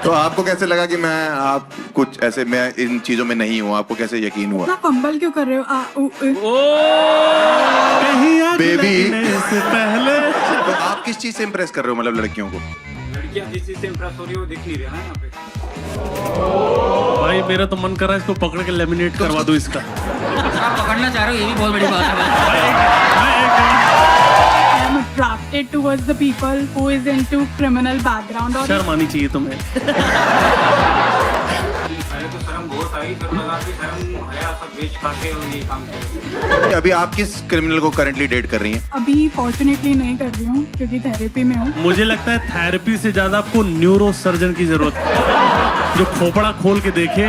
तो आपको कैसे लगा कि आप कुछ ऐसे मैं इन चीजों में नहीं हूँ? आपको कैसे यकीन हुआ? ना फंबल क्यों कर रहे हो? बेबी से पहले तो आप किस चीज से इम्प्रेस कर रहे हो, मतलब लड़कियों को? लड़कियां जिस चीज से इम्प्रेस हो रही है वो दिख नहीं रहा है यहाँ पे। भाई मेरा तो मन कर रहा है इसको पकड़ के लेमिनेट करवा दूं इसका। आप पकड़ना चाह रहे हो, ये भी बहुत बड़ी बात है। I am attracted towards the people who is into criminal background और शर्म आनी चाहिए तुम्हें। पहले तो शर्म बहुत आई, फिर लगा कि शर्म हया सब बेच खा के और ये काम करें। अभी आप किस क्रिमिनल को करंटली डेट कर रही हैं? अभी फॉर्चुनेटली नहीं कर रही हूँ क्योंकि थेरेपी में हूँ। मुझे लगता है थेरेपी से ज्यादा आपको न्यूरो सर्जन की जरूरत है, जो खोपड़ा खोल के देखे।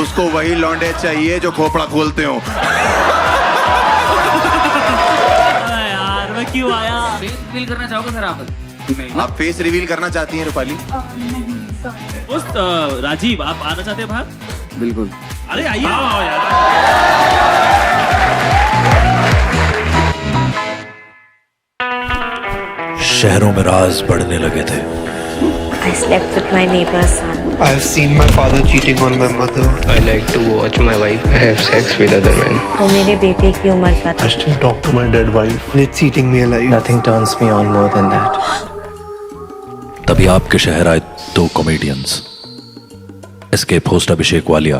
उसको वही लौंडे चाहिए जो खोपड़ा खोलते हो। यार मैं क्यों आया? फेस फील करना चाहोगे सर आप? आप फेस रिवील करना चाहती हैं रूपाली? नहीं sorry। राजीव आप आना चाहते हैं बाहर? बिल्कुल। अरे आइए। शहरों में राज बढ़ने लगे थे। I slept with my neighbor's son. I've seen my father cheating on my mother. I like to watch my wife have sex with other men. वो मेरे बेटे की उम्र का था। I still talk to my dead wife. It's eating me alive. Nothing turns me on more than that. तभी आपके शहर आए दो कॉमेडियंस, एस्केप होस्ट अभिषेक वालिया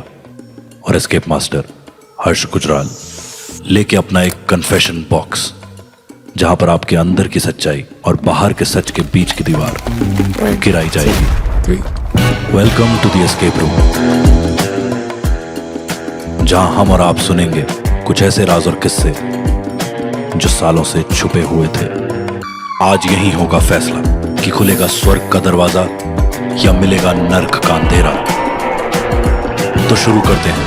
और एस्केप मास्टर हर्ष गुजराल, लेके अपना एक कन्फेशन बॉक्स, जहां पर आपके अंदर की सच्चाई और बाहर के सच के बीच की दीवार गिराई जाएगी। Welcome to the escape room, जहां हम और आप सुनेंगे कुछ ऐसे राज और किस्से जो सालों से छुपे हुए थे। आज यही होगा फैसला कि खुलेगा स्वर्ग का दरवाजा या मिलेगा नर्क का अंधेरा। तो शुरू करते हैं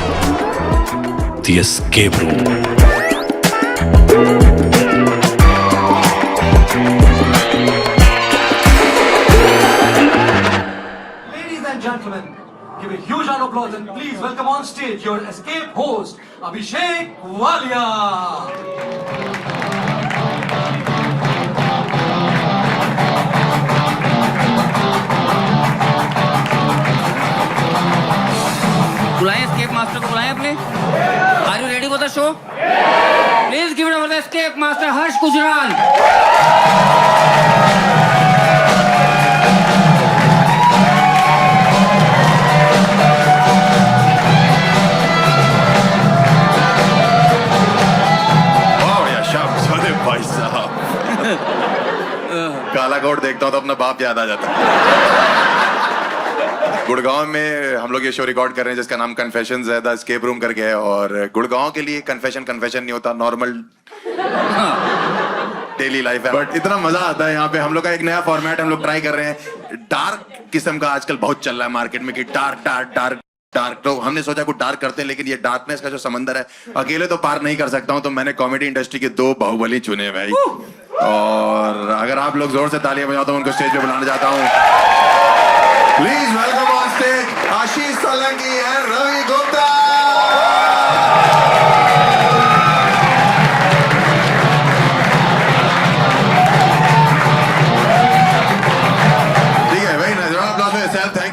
the escape room. Gentlemen, give a huge round of applause and please welcome on stage your escape host, Abhishek Walia. बुलाएं एस्केप मास्टर को, बुलाएं अपने। Are you ready for the show? Please give it up for the escape master हर्ष गुजराल। भाई साहब काला coat देखता हूँ तो अपना बाप याद आ जाता है। गुड़गांव में हम लोग ये शो रिकॉर्ड कर रहे हैं जिसका नाम कन्फेशंस है, द एस्केप रूम करके है। और गुड़गांव के लिए कन्फेशन नहीं होता, नॉर्मल डेली लाइफ है, बट इतना मजा आता है यहाँ पे। हम लोग का एक नया फॉर्मेट हम लोग ट्राई कर रहे हैं। डार्क किस्म का आजकल बहुत चल रहा है मार्केट में कि डार्क डार्क डार्क डार्क। तो हमने सोचा कुछ डार्क करते हैं, लेकिन ये डार्कनेस का जो समंदर है अकेले तो पार नहीं कर सकता हूं, तो मैंने कॉमेडी इंडस्ट्री के दो बाहुबली चुने भाई। और अगर आप लोग जोर से तालियां बजाओ तो उनको स्टेज पे बुलाना चाहता हूं। Please welcome on stage Ashish Solanki and Ravi Gupta.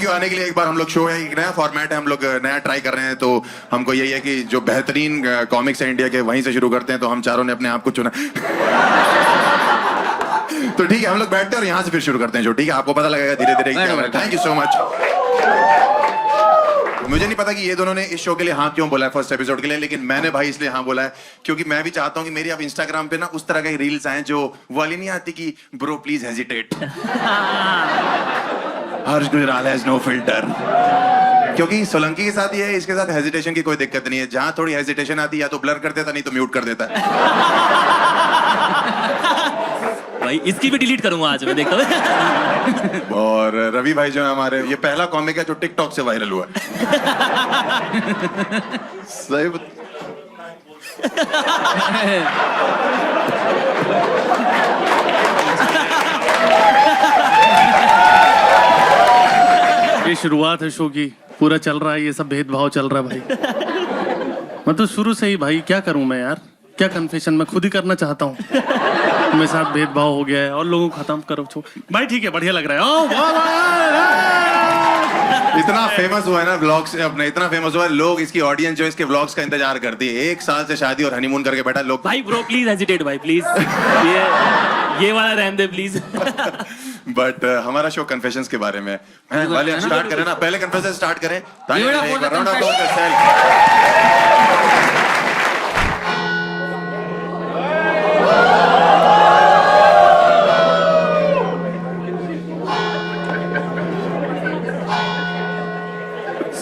आने के लिए एक बार हम लोग शो है, एक नया फॉर्मेट है, हम लोग नया ट्राई कर रहे हैं। तो हमको यही है कि जो बेहतरीन कॉमिक्स है इंडिया के वहीं से शुरू करते हैं। तो हम चारों ने अपने आप को चुना। तो ठीक है, हम लोग बैठते हैं और यहाँ से फिर शुरू करते हैं शो। ठीक है, आपको पता लगेगा धीरे धीरे। Thank you so much. मुझे नहीं पता कि ये दोनों ने इस शो के लिए हाँ क्यों बोला है फर्स्ट एपिसोड के लिए, लेकिन मैंने भाई इसलिए हाँ बोला है क्योंकि मैं भी चाहता हूँ कि मेरी अब इंस्टाग्राम पे ना उस तरह के रील्स आए जो वाली नहीं आती कि bro please hesitate, Harsh Gujral has no filter. क्योंकि सोलंकी के साथ ये है, इसके साथ हेजिटेशन की कोई दिक्कत नहीं है। जहां थोड़ी हेजिटेशन आती है या तो ब्लर कर देता, नहीं तो म्यूट कर देता है। भाई इसकी भी डिलीट करूंगा आज मैं, देखता हूँ। और रवि भाई जो है हमारे, ये पहला कॉमिक है जो टिकटॉक से वायरल हुआ है। सही ये शुरुआत है शो की, पूरा चल रहा है ये सब भेदभाव चल रहा है भाई। मैं तो शुरू से ही भाई क्या करूं मैं यार, क्या कन्फेशन मैं खुद ही करना चाहता हूँ। मेरे साथ भेदभाव हो गया है और लोगों को खत्म करो भाई। ठीक है, बढ़िया लग रहा है। इतना फेमस हुआ है ना ब्लॉग से अपने, इतना फेमस हुआ है, लोग इसकी ऑडियंस जो इसके व्लॉग्स का इंतजार करती है। 1 साल से शादी और हनीमून करके बैठा लोग। भाई ब्रो प्लीज हेजिटेट भाई प्लीज, ये वाला रहने दे प्लीज। बट हमारा शो कन्फेशंस के बारे में है। पहले स्टार्ट करें ना, पहले कन्फेशन स्टार्ट करें। ताली बजाएं एक बार, राउंड ऑफ अप्लॉज फॉर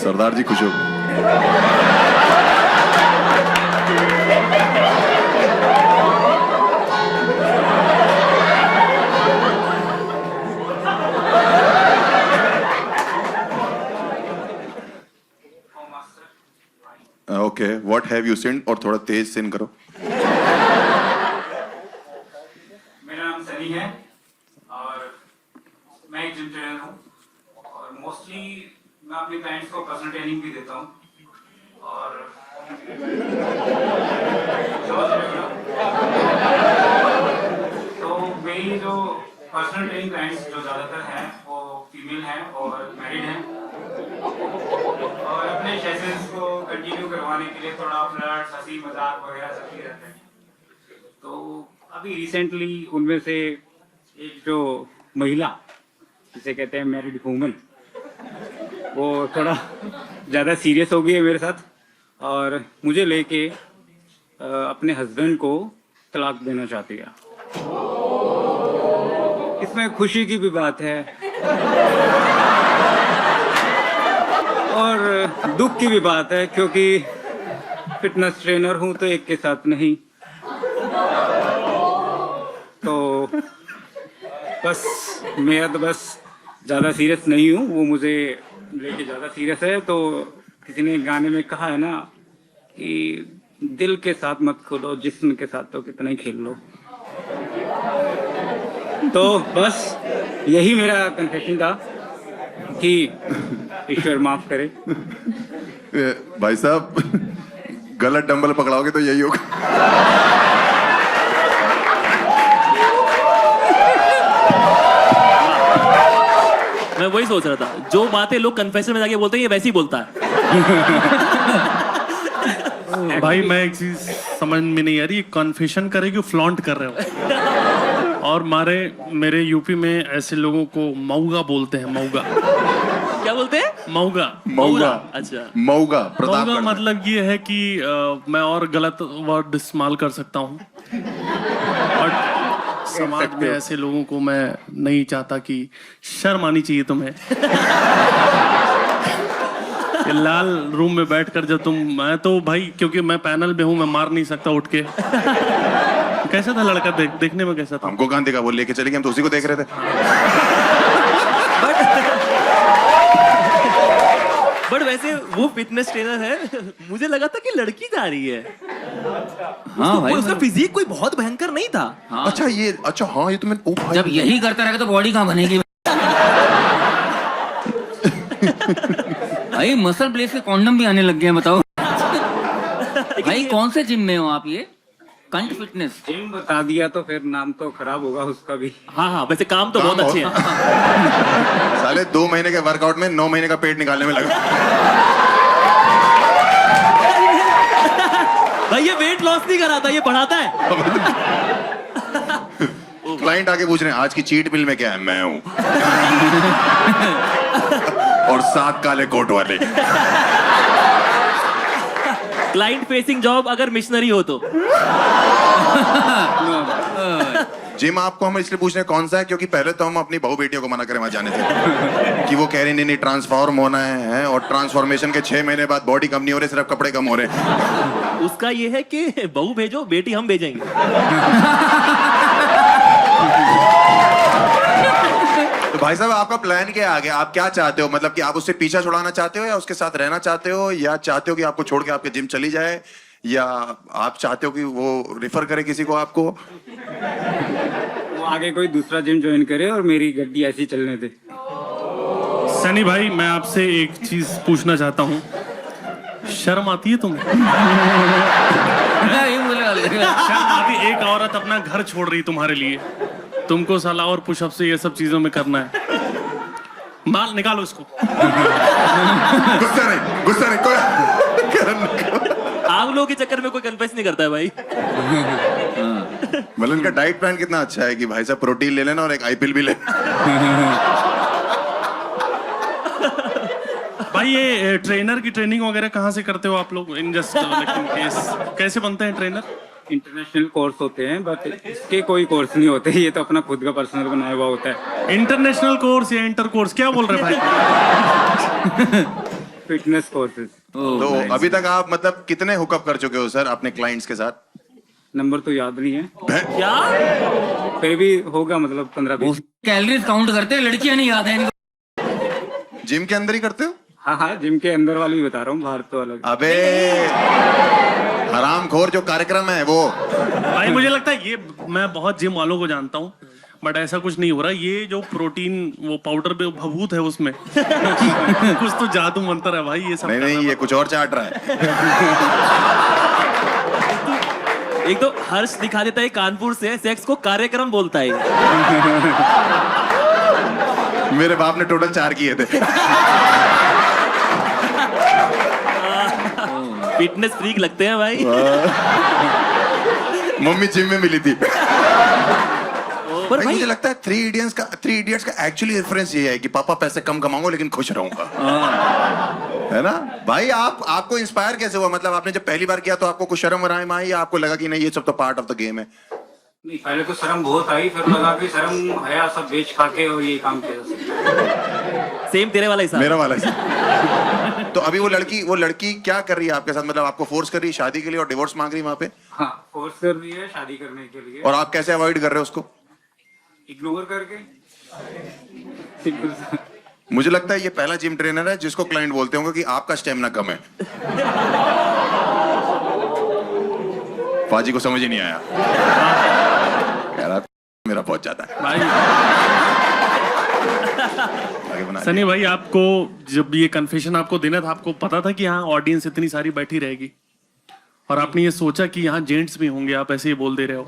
सरदार जी खुश हो। ओके, व्हाट हैव यू सिन? और थोड़ा तेज सिन करो। मेरा नाम सनी है और मैं एक जिम ट्रेनर हूँ और मोस्टली मैं अपने क्लाइंट्स को पर्सनल ट्रेनिंग भी देता हूँ और तो मेरी जो पर्सनल ट्रेनिंग क्लाइंट्स जो ज़्यादातर हैं वो फीमेल हैं और मैरिड हैं और अपने सेशंस को कंटिन्यू करवाने के लिए थोड़ा फ्लर्ट, हंसी मजाक वगैरह सब ही रहते हैं। तो अभी रिसेंटली उनमें से एक जो महिला जिसे कहते हैं मैरिड वूमन, वो थोड़ा ज़्यादा सीरियस हो गई है मेरे साथ और मुझे लेके अपने हस्बैंड को तलाक देना चाहती है। इसमें खुशी की भी बात है और दुख की भी बात है, क्योंकि फिटनेस ट्रेनर हूँ तो एक के साथ नहीं। तो बस मेरा तो बस ज़्यादा सीरियस नहीं हूँ, वो मुझे लेके ज़्यादा सीरियस है। तो किसी ने गाने में कहा है ना कि दिल के साथ मत खेलो, जिस्म के साथ तो कितना ही खेल लो। तो बस यही मेरा कन्फेशन था कि ईश्वर माफ करे। भाई साहब गलत डंबल पकड़ाओगे तो यही होगा। मैं वही सोच रहा था, जो बातें लोग कन्फेशन में जाके बोलते हैं ये वैसे ही बोलता है। भाई मैं एक चीज समझ में नहीं आ रही, कन्फेशन करे कि फ्लॉन्ट कर रहे हो। और मेरे यूपी में ऐसे लोगों को मऊगा बोलते हैं। मऊगा क्या बोलते हैं? मऊगा। मऊगा, अच्छा मऊगा, प्रताप मऊगा मतलब ये है कि मैं और गलत वर्ड इस्तेमाल कर सकता हूँ और समाज में ऐसे लोगों को मैं नहीं चाहता कि शर्म आनी चाहिए तुम्हें। ये लाल रूम में बैठकर जब मैं तो भाई, क्योंकि मैं पैनल में हूँ, मैं मार नहीं सकता उठ के। कैसा था लड़का? देखने में कैसा था? हमको कहाँ देखा, वो लेके चले गए, हम तो उसी को देख रहे थे। बट वैसे वो फिटनेस ट्रेनर है, मुझे लगा था कि लड़की जा रही है। हाँ भाई, उसका फिजिक कोई बहुत भयंकर नहीं था। हाँ। अच्छा ये, अच्छा हाँ ये तो मैं, ओ भाई जब यही करता रहेगा तो बॉडी कहाँ बनेगी? भाई मसल प्लेस के कॉन्डम भी आने लग गए हैं, बताओ। भाई कौन से जिम में हो आप? ये कंट फिटनेस जिम बता दिया तो फिर नाम तो खराब होगा उसका भी। हाँ हाँ, वैसे काम तो बहुत अच्छे हैं। साले 2 महीने के वर्कआउट में 9 महीने का पेट निकालने में लगा। भाई ये वेट लॉस नहीं कराता, ये बढ़ाता है। क्लाइंट आके पूछ रहे हैं आज की चीट मिल में क्या है? मैं हूं। और 7 काले कोट वाले। क्लाइंट फेसिंग जॉब अगर मिशनरी हो तो। जिम आपको हम इसलिए पूछ रहे हैं कौन सा है, क्योंकि पहले तो हम अपनी बहू बेटियों को मना करें वहां जाने से कि वो कह रही नहीं ट्रांसफॉर्म होना है, और ट्रांसफॉर्मेशन के 6 महीने बाद बॉडी कम नहीं हो रही, सिर्फ कपड़े कम हो रहे हैं। उसका ये है कि बहू भेजो, बेटी हम भेजेंगे। तो भाई साहब आपका प्लान क्या है आगे? आप क्या चाहते हो? मतलब कि आप उससे पीछा छुड़ाना चाहते हो, या उसके साथ रहना चाहते हो, या चाहते हो कि आपको छोड़ के आपके जिम चली जाए, या आप चाहते हो कि वो रिफर करे किसी को आपको? वो आगे कोई दूसरा जिम ज्वाइन करे और मेरी गड्डी ऐसी चलने दे। सनी भाई मैं आपसे एक चीज पूछना चाहता हूँ, शर्म आती है तुम्हें? शर्म आती? एक औरत अपना घर छोड़ रही तुम्हारे लिए, तुमको साला और पुशअप से ये सब चीजों में करना है। माल निकालो इसको। गुस्सा नहीं कोई आप लोगों के चक्कर में कोई कन्फेस नहीं करता है भाई। मतलब इनका डाइट प्लान कितना अच्छा है कि भाई साहब प्रोटीन ले लेना और एक आईपीएल भी ले। भाई ये ट्रेनर की ट्रेनिंग वगैरह कहाँ से करते हो आप लोग? इन जस्ट कैसे बनते हैं ट्रेनर? इंटरनेशनल कोर्स होते हैं, बट इसके कोई कोर्स नहीं होते, ये तो अपना खुद का पर्सनल बनाया हुआ होता है। इंटरनेशनल कोर्स या इंटर कोर्स क्या बोल रहे हैं भाई? Fitness courses. तो अभी तक आप मतलब कितने हुकअप कर चुके हो सर अपने क्लाइंट्स के साथ? नंबर तो याद नहीं है, क्या? फिर भी होगा मतलब 15-20। कैलोरीज काउंट करते हैं, लड़कियां नहीं याद है इनको। जिम के अंदर ही करते हो? हाँ, जिम के अंदर वाली भी बता रहा हूँ, बाहर तो अलग। अबे हरामखोर जो कार्यक्रम है वो। भाई मुझे लगता है ये, मैं बहुत जिम वालों को जानता हूँ बट ऐसा कुछ नहीं हो रहा। ये जो प्रोटीन वो पाउडर पे भभूत है उसमें कुछ तो जादू मंत्र है भाई ये सब। नहीं ये कुछ और चाट रहा है। एक तो हर्ष दिखा देता है कानपुर से, सेक्स को कार्यक्रम बोलता है। मेरे बाप ने टोटल 4 किए थे। फिटनेस फ्रीक लगते हैं भाई। मम्मी जिम में मिली थी। पर भाई भाई मुझे लगता है 3 इडियट्स का एक्चुअली रेफरेंस ये है कि पापा पैसे कम कमाऊंगा लेकिन खुश रहूंगा, है ना भाई? आपको इंस्पायर कैसे हुआ? मतलब आपने जब पहली बार किया तो आपको कुछ शर्म वरम आई या आपको लगा कि नहीं ये सब तो पार्ट ऑफ द गेम है? नहीं, पहले तो शर्म बहुत आई, फिर लगा कि शर्म हया सब बेच खा के और ये काम किया। सेम तेरे वाला हिसाब। मेरा वाला ही। तो अभी वो लड़की क्या कर रही है आपके साथ? मतलब आपको फोर्स कर रही है शादी के लिए और डिवोर्स मांग रही है वहां पे? हाँ, फोर्स कर रही है शादी करने के लिए। और आप कैसे अवॉइड कर रहे हो उसको? इग्नोर करके, सिंपल सा। मुझे लगता है ये पहला जिम ट्रेनर है जिसको क्लाइंट बोलते होंगे कि आपका स्टेमिना कम है। पाजी को समझ ही नहीं आया, मेरा पहुंच जाता है। आगे बना सनी भाई आपको जब ये कन्फेशन आपको देना था, आपको पता था कि यहाँ ऑडियंस इतनी सारी बैठी रहेगी और आपने ये सोचा कि यहाँ जेंट्स भी होंगे? आप ऐसे ही बोल दे रहे हो।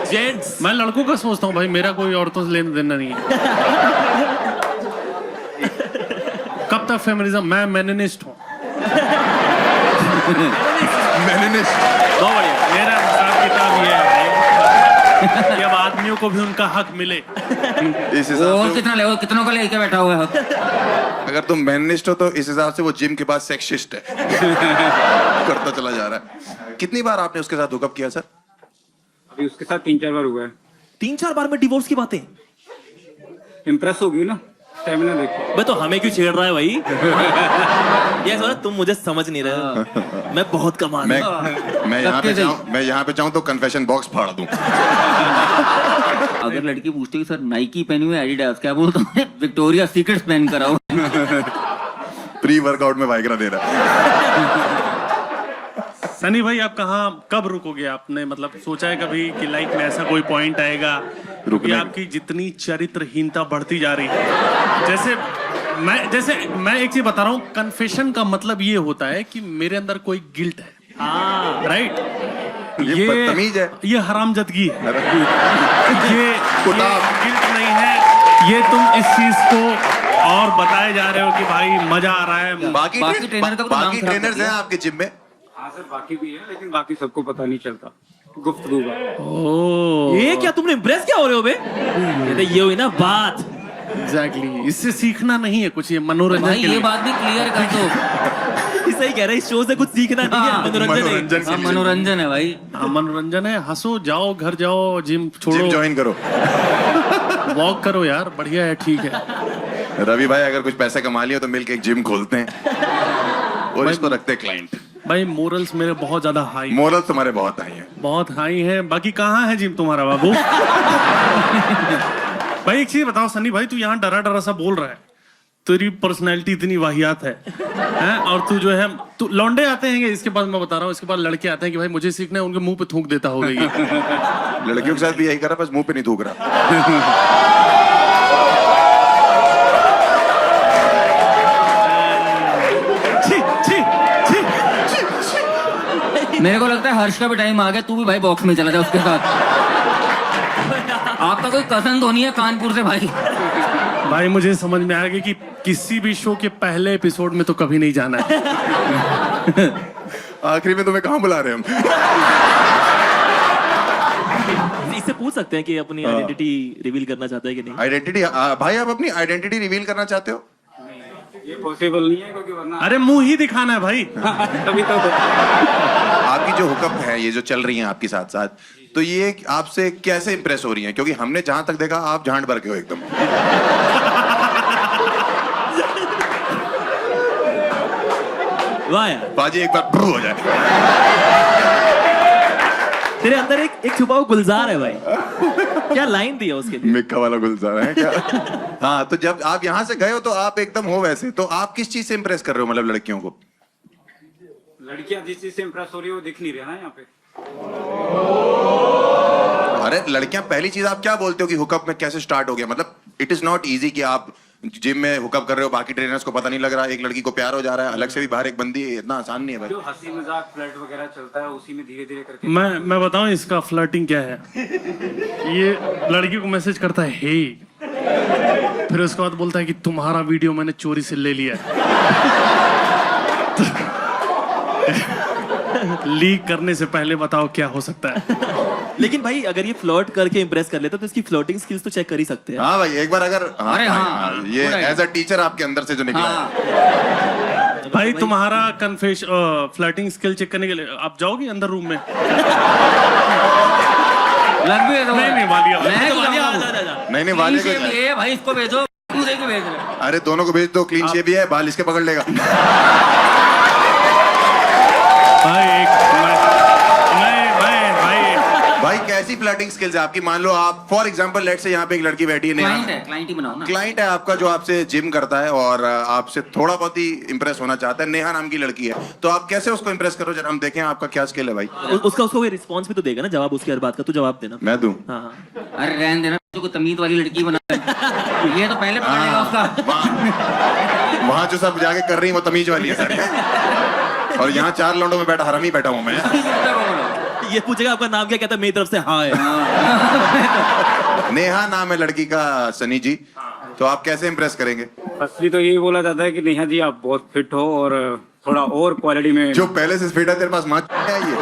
जेंट्स? मैं लड़कों का सोचता हूँ भाई, मेरा कोई औरतों से लेना देना नहीं है। कब तक फेमिनिज्म? मैं मेनिनिस्ट हूँ। बहुत बढ़िया। मेरा हिसाब किताब ये है कि अब आदमियों को भी उनका हक मिले। इस हिसाब और से कितना लेवल, कितनों का लेके बैठा हुआ है। अगर तुम मैनिस्ट हो तो इस हिसाब से वो जिम के बाद सेक्सिस्ट है। करता चला जा रहा है। कितनी बार आपने उसके साथ हुकअप किया सर? अभी उसके साथ 3-4 बार हुआ है। 3-4 बार में डिवोर्स की बातें? इम्प्रेस हो गई ना, स्टेमिना देखो। मैं तो हमें क्यों छेड़ रहा है भाई? ये सोचा तुम मुझे समझ नहीं रहे। मैं बहुत कमा मैं यहाँ पे चाहूँ तो कन्फेशन बॉक्स फाड़ दूं। अगर लड़की पूछती है सर नाइकी पहनी हुई एडिडास, क्या बोलता हूँ? विक्टोरिया सीक्रेट्स पहन कर आओ। प्री वर्कआउट में वाइग्रा दे रहा है। सनी भाई आप कब रुकोगे? आपने मतलब सोचा है कभी कि लाइफ में ऐसा कोई पॉइंट आएगा कि आपकी जितनी चरित्रहीनता बढ़ती जा रही है? जैसे मैं एक चीज बता रहा हूँ, कन्फेशन का मतलब ये होता है कि मेरे अंदर कोई गिल्ट है। हाँ राइट, ये बदतमीज है, ये हरामजदगी है, ये गिल्ट नहीं है। ये तुम इस चीज को और बताए जा रहे हो कि भाई मजा आ रहा है। बाकी ट्रेनर्स हैं आपके जिम में? हाँ सर, बाकी भी है, लेकिन बाकी सबको पता नहीं चलता गुफ्तगू का। ये क्या तुमने इम्प्रेस क्या हो रहे हो बे? ये हुई ना बात। एग्जैक्टली, इससे सीखना नहीं है कुछ, ये मनोरंजन के लिए। ये बात भी क्लियर कर दो। सही कह रहे हैं, इस शो से कुछ सीखना नहीं है, मनोरंजन है। मनोरंजन है भाई। हाँ मनोरंजन है, हंसो, जाओ घर जाओ, जिम छोड़ो, जिम ज्वाइन करो, वॉक करो यार, बढ़िया है, ठीक है। रवि भाई अगर कुछ पैसे कमा लिया तो मिलके एक जिम खोलते हैं और इसको रखते हैं क्लाइंट। भाई मोरल्स मेरे बहुत ज्यादा हाई। मोरल्स तुम्हारे बहुत हाई हैं। बहुत हाई हैं। बाकी कहाँ है जिम तुम्हारा बाबू? भाई एक चीज बताओ सनी भाई, तू यहाँ डरा डरा सा बोल रहा है, तेरी पर्सनैलिटी इतनी वाहियात है और तू जो है, तू लौंडे आते हैं इसके बाद, मैं बता रहा हूँ, इसके बाद लड़के आते हैं कि भाई मुझे सीखना है, उनके मुंह पे थूक देता होगा ये। लड़कियों के साथ भी यही कर रहा, बस मुंह पे नहीं थूक रहा। मेरे को लगता है हर्ष का भी टाइम आ गया, तू भी भाई बॉक्स में चला जा उसके साथ। आपका कोई कजन तो नहीं है कानपुर से भाई? भाई मुझे समझ में आ गया कि किसी भी शो के पहले एपिसोड में तो कभी नहीं जाना है। आखिरी में तुम्हें कहाँ बुला रहे हैं हम? इससे पूछ सकते हैं कि अपनी आइडेंटिटी रिवील करना चाहता है कि नहीं। आइडेंटिटी भाई, आप अपनी आइडेंटिटी रिवील करना चाहते हो? ये पॉसिबल नहीं है क्योंकि वरना अरे मुंह ही दिखाना है भाई। तभी तो आपकी जो हुकअप है, ये जो चल रही हैं आपके साथ साथ, तो ये आपसे कैसे इंप्रेस हो रही हैं? क्योंकि हमने जहां तक देखा आप झांड भर के हो एकदम। वाह यार, बाजी एक बार ब्रू हो जाए। तेरे अंदर एक छुपा हुआ गुलजार है भाई। क्या लाइन दी है उसके लिए? मिक्का वाला गुलजार है क्या? हाँ, तो जब आप यहाँ से गए हो तो आप एकदम हो वैसे, तो आप किस चीज से इंप्रेस कर रहे हो, मतलब लड़कियों को? लड़कियां जिस चीज से इम्प्रेस हो रही है वो दिख नहीं रहा ना यहाँ पे। अरे लड़कियां, पहली चीज आप क्या बोलते हो कि हुकअप में कैसे स्टार्ट हो गया? मतलब इट इज नॉट इजी कि आप जिम में हुकअप कर रहे हो, बाकी ट्रेनर्स को पता नहीं लग रहा, एक लड़की को प्यार हो जा रहा है, अलग से भी बाहर एक बंदी है, इतना आसान नहीं है भाई। जो हंसी मजाक फ्लर्ट वगैरह चलता है उसी में धीरे धीरे करके मैं बताऊं इसका फ्लर्टिंग क्या है। ये लड़की को मैसेज करता है हे, फिर उसके बाद बोलता है कि तुम्हारा वीडियो मैंने चोरी से ले लिया। लीक करने से पहले बताओ क्या हो सकता है। लेकिन भाई अगर ये फ्लर्ट करके इंप्रेस कर लेता तो इसकी फ्लर्टिंग स्किल्स तो चेक कर ही सकते हैं। हाँ भाई, एक बार अगर अरे हाँ, ये पूरा एज अ टीचर आपके अंदर से जो निकला है। भाई तुम्हारा फ्लर्टिंग स्किल चेक करने के लिए आप जाओगे अंदर रूम में? लग भी है तो नहीं वालिया। मैं तो क्यों वालिया, जाऊँ? जा, जा, जा। नहीं Clean वाले shape को, ये है भाई, इसको भेजो, मुझे क्यों भेज रहे हो? अरे दोनों को भेज दो, क्लीन शेव भी है, बाल इसके पकड़ लेगा। भाई भाई कैसी फ्लर्टिंग स्किल्स है आपकी? मान लो आप फॉर एग्जांपल लेट से यहाँ पे एक लड़की बैठी है, क्लाइंट है, क्लाइंट ही बनाओ ना। क्लाइंट है आपका जो आपसे जिम करता है और आपसे थोड़ा बहुत ही इंप्रेस होना चाहता है, नेहा नाम की लड़की है, तो आप कैसे उसको इंप्रेस करो? जरा हम देखें आपका क्या स्किल है भाई। उसको कोई रिस्पॉन्स भी तो देगा ना, जवाब उसकी हर बात का तो जवाब देना। मैं दूं? हाँ हाँ। अरे रहने देना, को तमीज वाली लड़की बना ये तो पहले पकड़ेगा उसका। वहाँ जो सब जाके कर रही है वो तमीज वाली है सर। और यहाँ 4 लौंडों में बैठा हरामी बैठा हूँ मैं। ये पूछेगा आपका नाम क्या, कहता है मेरी तरफ से हाँ है। नेहा नाम है लड़की का, सनी जी, तो आप कैसे इंप्रेस करेंगे? असली तो यही बोला जाता है कि नेहा जी आप बहुत फिट हो और थोड़ा और क्वालिटी में जो पहले से फिट है, तेरे पास माँ है ये?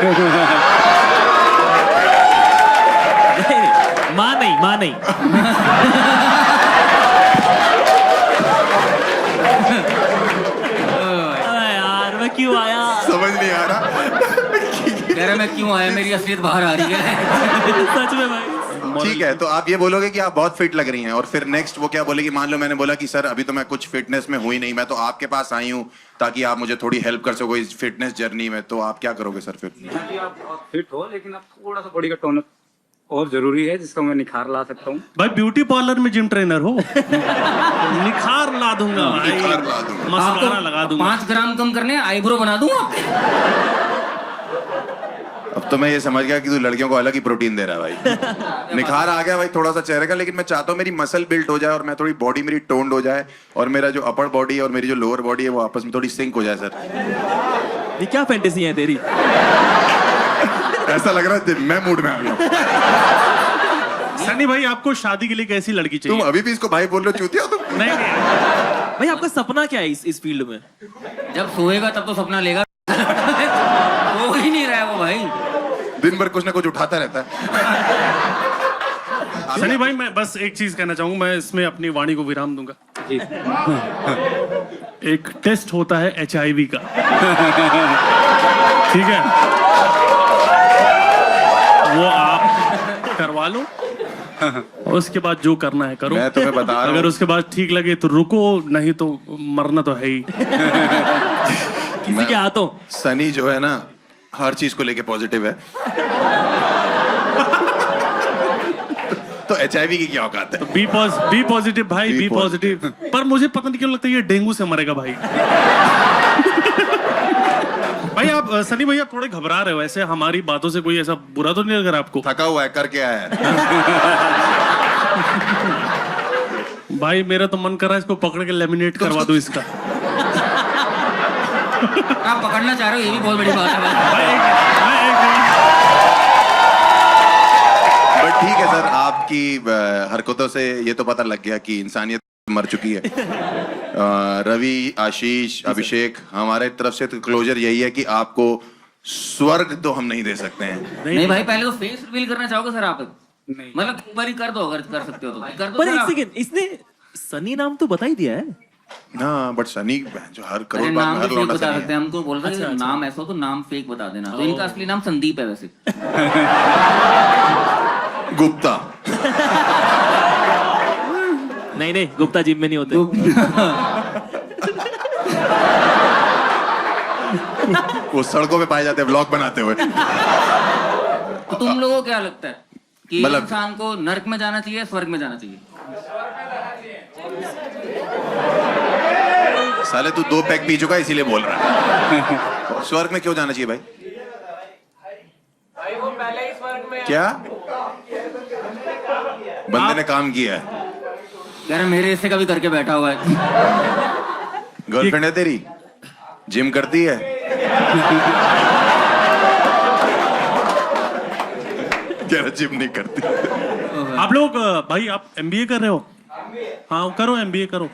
माँ नहीं। यार मैं क्यों आया? समझ नहीं आ रहा। कह रहा मैं क्यों आया, मेरी असलियत बाहर आ रही है। सच में भाई। ठीक है, तो आप ये बोलोगे कि आप बहुत फिट लग रही हैं, और फिर नेक्स्ट वो क्या बोलेगी? मान लो मैंने बोला कि सर अभी तो मैं कुछ फिटनेस में हुई नहीं, मैं तो आपके पास आई हूँ ताकि आप मुझे थोड़ी हेल्प कर सको इस फिटनेस जर्नी में, तो आप क्या करोगे सर फिर? नेहा जी आप फिट हो लेकिन आप थोड़ा सा बॉडी का टोन और जरूरी है जिसका मैं निखार ला सकता हूँ। भाई ब्यूटी पार्लर में जिम ट्रेनर हो। निखार ला दूंगा भाई, निखार ला दूंगा। मसाला लगा दूंगा। 5 ग्राम कम करने आईब्रो बना दूं आपके। अब तो मैं ये समझ गया कि तू लड़कियों को अलग ही प्रोटीन दे रहा है भाई। निखार आ गया भाई थोड़ा सा चेहरे का, लेकिन मैं चाहता हूँ मेरी मसल बिल्ट हो जाए और मैं थोड़ी बॉडी मेरी टोन्ड हो जाए, और मेरा जो अपर बॉडी और मेरी जो लोअर बॉडी है वो आपस में थोड़ी सिंक हो जाए सर। ये क्या फैंटेसी है तेरी? ऐसा लग रहा है मैं मूड में आ गया। सनी भाई आपको शादी के लिए कैसी लड़की तुम चाहिए? अभी भी इसको भाई बोल रहे हो, चूतिया हो तुम? नहीं भाई आपका सपना क्या है इस फील्ड में? जब सोएगा तब तो सपना लेगा। वो ही नहीं रहा है वो भाई, दिन भर कुछ ना कुछ उठाता रहता है। सनी भाई मैं बस एक चीज कहना चाहूंगा, मैं इसमें अपनी वाणी को विराम दूंगा। जी एक टेस्ट होता है HIV का, ठीक है, वो आप करवा लो, और उसके बाद जो करना है करो। मैं तुम्हें बता रहा हूं। अगर उसके बाद ठीक लगे तो रुको, नहीं तो मरना तो है ही। किसी के हाथों। सनी जो है ना हर चीज को लेके पॉजिटिव है। तो HIV की क्या औकात है? बी पॉजिटिव भाई, Be बी पॉजिटिव। पर मुझे पता नहीं क्यों लगता है ये डेंगू से मरेगा भाई। भाई आप सनी भाई आप थोड़े घबरा रहे हो, ऐसे हमारी बातों से कोई ऐसा बुरा तो नहीं लग रहा आपको? थका हुआ है, करके आया है। भाई मेरा तो मन कर रहा है इसको पकड़ के लेमिनेट करवा दो इसका। आप पकड़ना चाह रहे हो, ये भी बहुत बड़ी बात है भाई। बट ठीक है सर, आपकी हरकतों से ये तो पता लग गया कि इंसानियत मर चुकी है। रवि, आशीष, अभिषेक, हमारे तरफ से तो क्लोजर यही है कि आपको स्वर्ग तो हम नहीं दे सकते हैं। नहीं भाई, पहले तो फेस रिवील करना चाहोगे सर आप? मतलब एक बार ही कर दो, अगर कर सकते हो तो कर दो पर सर एक आप। सेकंड, इसने सनी नाम तो बता ही दिया है। हाँ बट सनी जो हर अरे करोड़ बाग नाम में तो हर फेक लौंडा बता सनी सकते है। हैं, हमको बोल रहे हैं नाम ऐसा हो तो नाम फेक बता देना। तो इनका असली नाम संदीप है वैसे। गुप्ता। नहीं नहीं, गुप्ता जिम में नहीं होते। वो सड़कों पे पाए जाते हैं व्लॉग बनाते हुए। तो तुम लोगों को क्या लगता है कि मतलब- इंसान को नर्क में जाना चाहिए, स्वर्ग में जाना चाहिए? साले तू 2 पैक पी चुका है इसीलिए बोल रहा है। स्वर्ग में क्यों जाना चाहिए भाई? क्या बंदे ने काम किया है? कह रहे मेरे हिस्से का भी करके बैठा हुआ है। गर्लफ्रेंड है तेरी? जिम करती है? कह रहा जिम नहीं करती। आप लोग भाई आप एमबीए कर रहे हो? हाँ करो, एमबीए करो।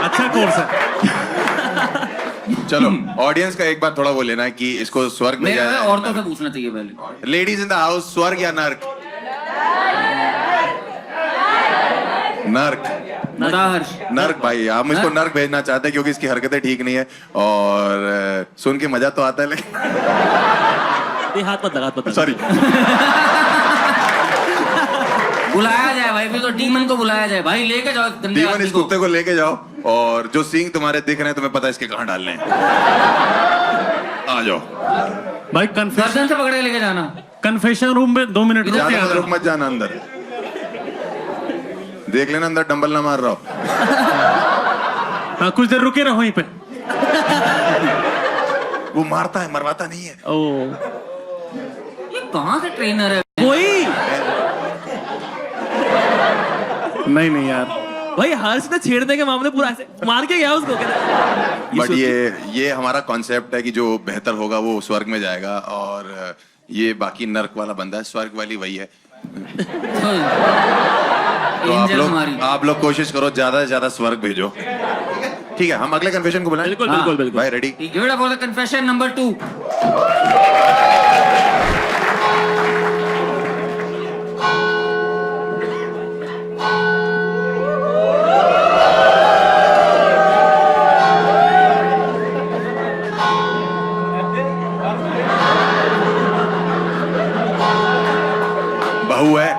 अच्छा कोर्स है। चलो ऑडियंस का एक बार थोड़ा वो लेना है कि इसको स्वर्ग में मेरे जाए। औरतों से पूछना चाहिए पहले। लेडीज इन द हाउस, स्वर्ग या नर्क? नर्क। बता हर्ष। नर्क भाई, हम इसको नर्क भेजना चाहते हैं क्योंकि इसकी हरकतें ठीक नहीं है और सुन के मजा तो आता है लेकिन ये हाथ मत लगा, सॉरी। बुलाया जाए भाई, फिर तो डीमन को बुलाया जाए भाई, लेके जाओ गंदे डीमन आदमी इस को। कुत्ते को लेके जाओ और जो सींग तुम्हारे दिख रहे हैं तुम्हें पता है इसके कहाँ डालने हैं। आ जाओ भाई कन्फेशन गर्दन से पकड़ के लेके जाना। कन्फेशन रूम में 2 मिनट रुक के ज्यादा आना। रुक मत जाना अंदर, देख लेना अंदर डंबल ना मार रहा हो। हाँ कुछ देर रुके रहो वहीं पे। वो मारता है, मरवाता नहीं है। ओ ये कहाँ से ट्रेनर है? वही नहीं नहीं यार, भाई हर्ष ने छेड़ने के मामले पूरा ऐसे मार के गया उसको। बट ये हमारा कॉन्सेप्ट है कि जो बेहतर होगा वो स्वर्ग में जाएगा और ये बाकी नर्क वाला बंदा है, स्वर्ग वाली वही है। तो एंजल आप लोग कोशिश करो ज्यादा से ज्यादा स्वर्ग भेजो। ठीक है, हम अगले कन्फेशन को बुलाएं। बिल्कुल बिल्कुल बिल्कुल। भाई ready? Give it up for the confession number 2. बहू है।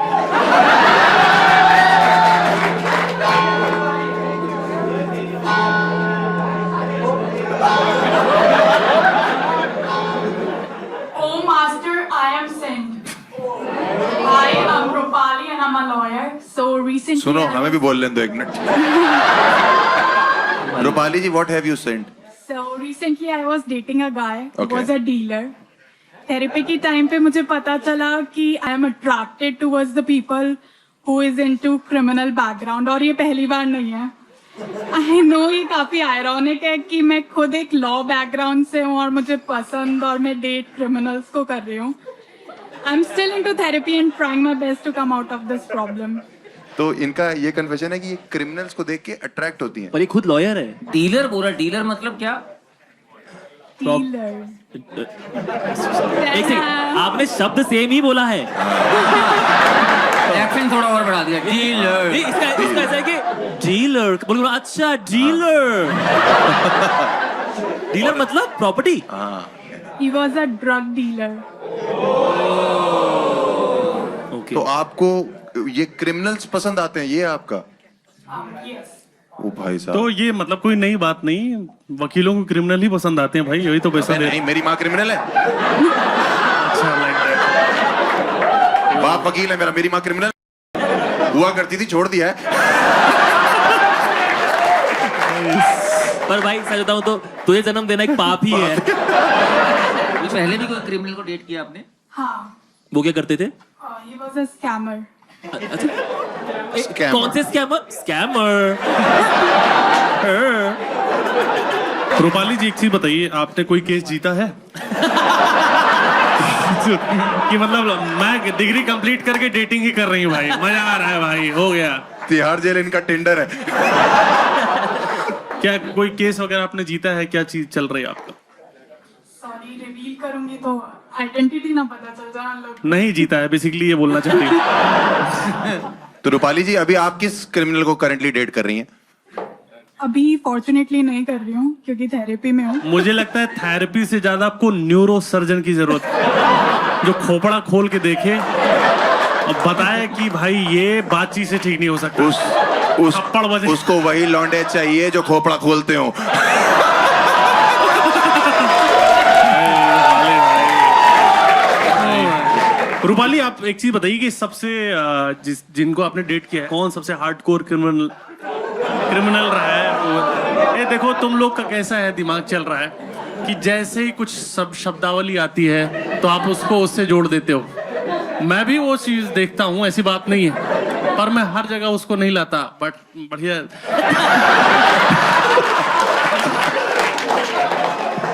Oh, Master, I am sent. I am Rupali and I'm a lawyer. So recently. सुनो, हमें भी बोल लेने दो 1 minute. Rupali ji, what have you sent? So recently I was dating a guy who Okay. was a dealer. Therapy की time पे मुझे पता चला कि I am attracted towards the people who is into criminal background, और ये पहली बार नहीं है। आई नो ये काफी आयरॉनिक है कि मैं खुद एक लॉ बैकग्राउंड से हूँ और मुझे पसंद और मैं डेट क्रिमिनल्स को कर रही हूँ। I am still into therapy and trying my best to come out of this problem. तो इनका ये कन्फेशन है कि ये क्रिमिनल्स को देख के अट्रैक्ट होती हैं। पर ये खुद लॉयर है। डीलर बोला, डीलर मतलब क्या? एक सेकंड, आपने शब्द सेम ही बोला है। एक्शन थोड़ा और बढ़ा दिया। डीलर। नहीं, इसका ऐसा है कि डीलर बोलो। अच्छा डीलर। डीलर मतलब property. He was a drug dealer. Okay. तो आपको ये क्रिमिनल्स पसंद आते हैं, ये आपका? Yes. ओ भाई साहब। तो ये मतलब कोई नई बात नहीं, वकीलों को क्रिमिनल ही पसंद आते हैं भाई, यही तो पैसा दे। नहीं, मेरी माँ क्रिमिनल है। अच्छा लाइक बाप वकील है मेरा, मेरी माँ क्रिमिनल हुआ करती थी, छोड़ दिया है। पर भाई सच बताऊं तो तुझे जन्म देना एक पाप ही है। पहले भी कोई क्रिमिनल को डेट किया आपने? हाँ, वो क्या करते थे? he was a scammer. अच्छा Scammer. कौन से स्कैमर? स्कैमर। रूपाली जी एक चीज बताइए, आपने कोई केस जीता है? कि मतलब मैं डिग्री कंप्लीट करके डेटिंग ही कर रही हूँ भाई, मजा आ रहा है भाई, हो गया। तिहाड़ जेल इनका टिंडर है। क्या कोई केस वगैरह आपने जीता है, क्या चीज चल रही है आपका? सॉरी, रिवील करूंगी तो आइडेंटिटी ना पता चल जाए लोग। नहीं जीता है, बेसिकली ये बोलना चाहती हूँ। तो रूपाली जी, अभी आप किस क्रिमिनल को करंटली डेट कर रही हैं? अभी फॉर्चुनेटली नहीं कर रही हूँ क्योंकि थेरेपी में हूँ। मुझे लगता है थेरेपी से ज्यादा आपको न्यूरो सर्जन की जरूरत है, जो खोपड़ा खोल के देखे और बताए कि भाई ये बातचीत से ठीक नहीं हो सकता। थप्पड़ बजे। उसको वही लौंडे चाहिए जो खोपड़ा खोलते हो। रूपाली, आप एक चीज बताइए कि सबसे जिनको आपने डेट किया है, कौन सबसे हार्डकोर क्रिमिनल रहा है? ये देखो तुम लोग का कैसा है, दिमाग चल रहा है कि जैसे ही कुछ शब्दावली आती है तो आप उसको उससे जोड़ देते हो। मैं भी वो चीज देखता हूँ, ऐसी बात नहीं है, पर मैं हर जगह उसको नहीं लाता। बट बढ़िया।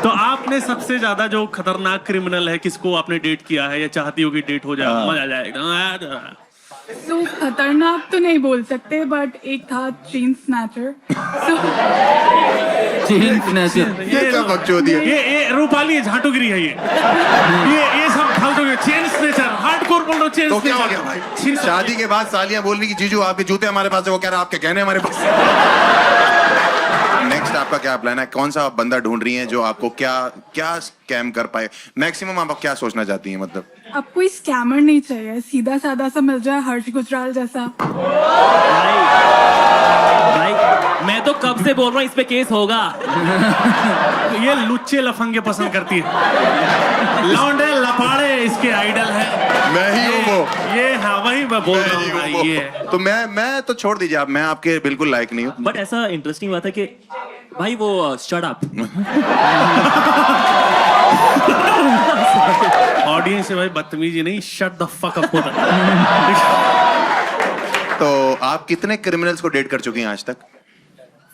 तो आपने सबसे ज्यादा जो खतरनाक क्रिमिनल है, किसको आपने डेट किया है या चाहती हो कि डेट हो जाए, मजा आ जाएगा? तो खतरनाक तो नहीं बोल सकते, बट एक था चेन स्नैचर। ये क्या बकचोदी है? ये रूपाली झाटुगिरी है, ये सब फालतू के चेन स्नैचर, हार्डकोर बोल रहा हूँ, चेन तो क्या हो गया स्नैचर। भाई? शादी के बाद सालियां बोल रही कि जीजू आपके जूते हमारे पास है, वो कह रहा आपके गहने हमारे पास। नेक्स्ट आपका क्या प्लान है? कौन सा बंदा ढूंढ रही हैं जो आपको क्या स्कैम कर पाए? मैक्सिमम आप क्या सोचना चाहती हैं? मतलब अब कोई स्कैमर नहीं चाहिए, सीधा साधा सा मिल जाए, हर्ष गुजराल जैसा। भाई मैं तो कब से बोल रहा हूँ इस पे केस होगा। ये लुच्चे लफंगे पसंद करती है, लौंडे लपाड़े इसके आइडल है। मैं ही हूँ वो। ये हाँ, वही मैं बोल रहा हूँ भाई, ये है। तो मैं तो छोड़ दीजिए आप, मैं आपके बिल्कुल लायक नहीं हूँ। बट ऐसा इंटरेस्टिंग बात है कि भाई वो शट अप। ऑडियंस से भाई बदतमीजी नहीं, शट द फक अप होता है। तो आप कितने क्रिमिनल्स को डेट कर चुकी हैं आज तक?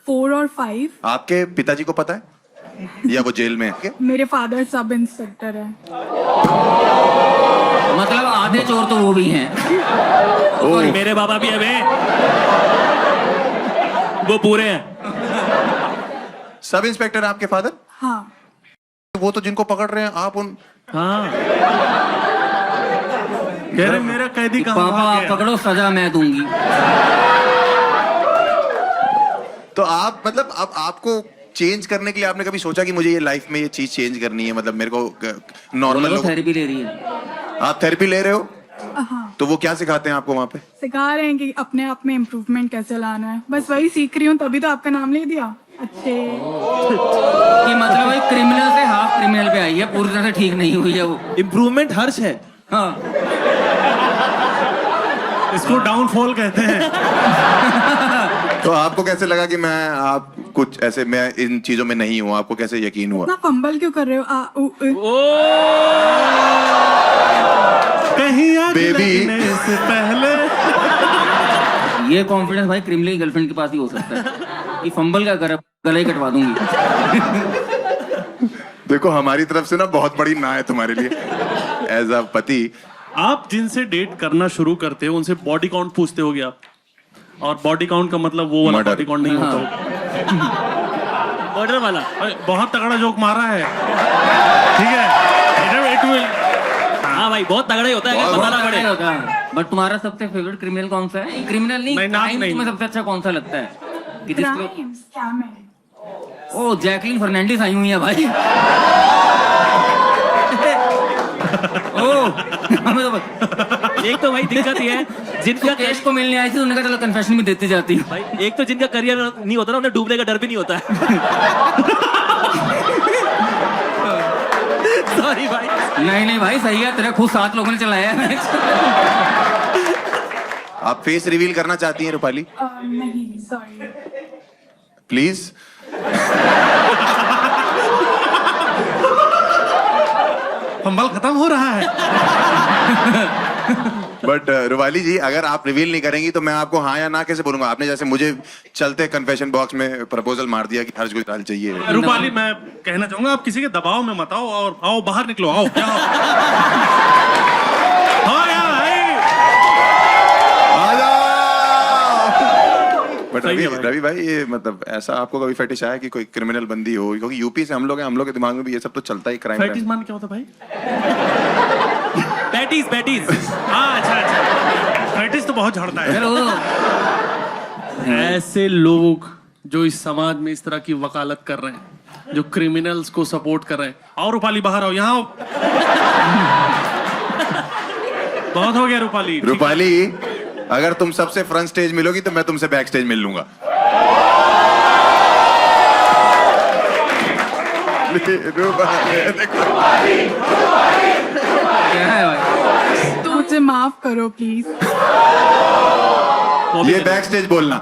4 और 5। आपके पिताजी को पता है या वो जेल में है? मेरे फादर सब इंस्पेक्टर है। मतलब आधे चोर तो वो भी हैं। मेरे बाबा भी है बे, वो पूरे हैं। सब इंस्पेक्टर आपके फादर? हाँ। वो तो जिनको पकड़ रहे हैं आप उन। हाँ, कह रहे मेरा कैदी कहाँ पापा भाग आप गया? पकड़ो, सजा मैं दूंगी। तो आप मतलब अब आपको चेंज करने के लिए आपने कभी सोचा कि मुझे ये लाइफ में ये चीज चेंज करनी है? मतलब मेरे को नॉर्मल लोग। थेरेपी ले रही है। आप थेरेपी ले रहे हो? हाँ, तो वो क्या सिखाते हैं आपको वहाँ पे? सिखा रहे हैं कि अपने आप में इम्प्रूवमेंट कैसे लाना है। बस वही सीख रही हूँ, तभी तो आपका नाम ले दिया। अच्छे कि मतलब भाई क्रिमिनल से हाफ क्रिमिनल पे आई है, पूरी तरह से ठीक नहीं हुई है वो। इम्प्रूवमेंट हर्ष है। हाँ, इसको डाउनफॉल कहते हैं। तो आपको कैसे लगा कि आप कुछ ऐसे, मैं इन चीजों में नहीं हूँ? आपको कैसे यकीन हुआ? इतना फंबल क्यों कर रहे हो? कहीं आग Baby। लगने से पहले। ये कॉन्फिडेंस भाई क्रिमिनल की गर्लफ्रेंड के पास ही हो सकता है कि फंबल का कर, गला ही कटवा दूंगी। देखो हमारी तरफ से ना बहुत बड़ी ना है तुम्हारे लिए एज अ पति। आप जिनसे डेट करना शुरू करते हो उनसे बॉडी काउंट पूछते होगे आप, और बॉडी काउंट का मतलब वो वाला Murder। बॉडी काउंट नहीं होता। ऑर्डर वाला। अरे, बहुत तगड़ा जोक मारा है, ठीक है? It will- हाँ भाई बहुत तगड़ा ही होता है, अगर बताना पड़े। होता है। बट तुम्हारा सबसे फेवरेट क्रिमिनल कौन सा है? क्रिमिनल नहीं, नहीं, नाम crime नहीं। तुम्हें सबसे अच्छा कौन सा लगता है? कि जिसमें क्राइम स्कैम है। ओ जैकलिन फर्नांडिस आई हुई है भाई। हमें तो एक तो भाई दिक्कत ये है, जिनका केस को मिलने आई थी, उन्होंने कहा चलो कन्फेशन भी देते जाती हूँ। भाई एक तो जिनका करियर नहीं होता ना, उन्हें डूबने का डर भी नहीं होता है। सॉरी भाई। नहीं भाई सही है, तेरे खुद 7 लोगों ने चलाया है। आप फेस रिवील करना चाहती हैं रूपाली? नहीं, सॉरी। प्लीज। फंबल खत्म हो रहा है। बट रूपाली जी, अगर आप रिवील नहीं करेंगी तो मैं आपको हाँ या ना कैसे बोलूंगा? आपने जैसे मुझे चलते कन्फेशन बॉक्स में प्रपोजल मार दिया कि हर्ष गुजराल चाहिए। रूपाली, मैं कहना चाहूंगा आप किसी के दबाव में मत आओ और आओ बाहर निकलो, आओ क्या हाँ यार भाई। बट रवि भाई, ये मतलब ऐसा आपको कभी फेटिश आया कि कोई क्रिमिनल बंदी हो? क्योंकि यूपी से हम लोग हैं, हम लोग के दिमाग में भी ये सब तो चलता ही क्राइम। पैटीज मान क्या होता भाई? पैटीज हाँ, अच्छा पैटीज तो बहुत झड़ता है। ऐसे लोग जो इस समाज में इस तरह की वकालत कर रहे हैं, जो क्रिमिनल्स को सपोर्ट कर रहे हैं, और रूपाली बाहर आओ, यहाँ आओ। बहुत हो गया रूपाली। रूपाली, अगर तुम सबसे फ्रंट स्टेज मिलोगी तो मैं तुमसे बैक स्टेज मिल लूंगा। क्या है भाई? तो मुझे माफ करो प्लीज। ये बैक स्टेज बोलना।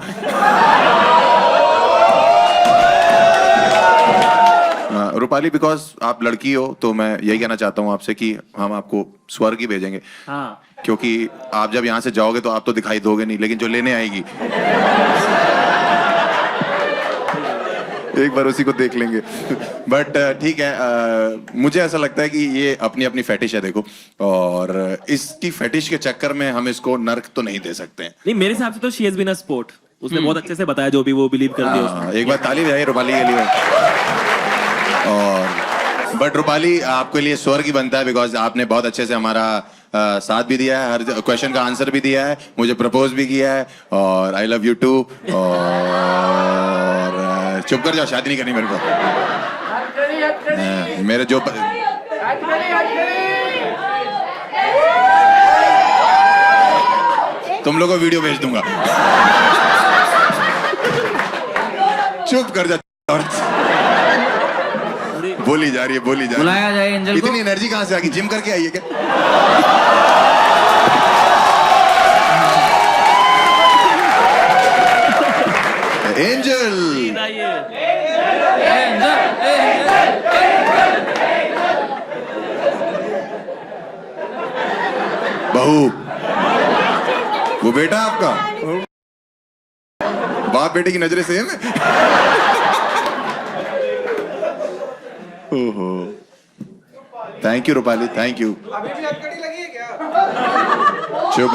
रूपाली, बिकॉज आप लड़की हो तो मैं यही कहना चाहता हूँ आपसे कि हम आपको स्वर्ग ही भेजेंगे। हाँ, क्योंकि आप जब यहाँ से जाओगे तो आप तो दिखाई दोगे नहीं, लेकिन जो लेने आएगी एक बार उसी को देख लेंगे। बट ठीक है, मुझे ऐसा लगता है कि ये अपनी अपनी फेटिश है, देखो, और इसकी फेटिश के चक्कर में हम इसको नर्क तो नहीं दे सकते हैं। नहीं, मेरे हिसाब से तो she has been a sport. उसने बहुत अच्छे से बताया जो भी वो बिलीव करती है उसमें। एक बार ताली बजाइए रूपाली के लिए। और बट रूपाली, आपके लिए स्वर्ग ही बनता है, बिकॉज आपने बहुत अच्छे से हमारा साथ भी दिया है, हर क्वेश्चन का आंसर भी दिया है, मुझे प्रपोज भी किया है, और आई लव यू टू। और चुप कर जाओ, शादी नहीं करनी मेरे को। मेरे जो तुम लोगों को वीडियो भेज दूंगा। चुप कर जा। बोली जा रही है, बोली जा रही बुलाया जाए एंजल को। इतनी एनर्जी कहाँ से आ गई? जिम करके आई है क्या? एंजल, बहू, वो बेटा आपका? बाप बेटे की नजरें सेम है। ओहो, thank you Rupali, thank you. अभी भी हथकड़ी लगी है क्या? चुप।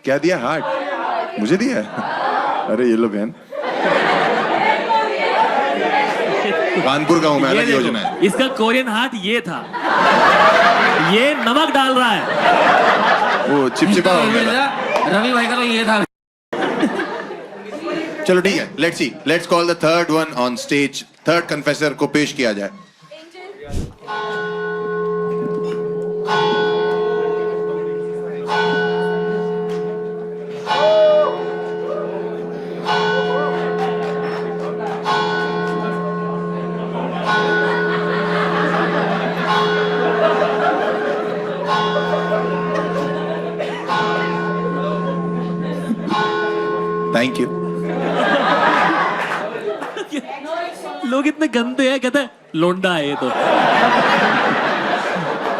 क्या दिया? हार्ट मुझे दिया है? अरे ये लो बहन, कानपुर का हूं मैं, अलग योजना है। इसका कोरियन हार्ट ये था, ये नमक डाल रहा है, वो चिपचिपा हो गया। रवि भाई का तो ये था। चलो ठीक है, let's see, let's call the third one on stage. Third confessor को पेश किया जाए। Thank you. लोग इतने गंदे हैं, कहते हैं लोंडा है ये तो।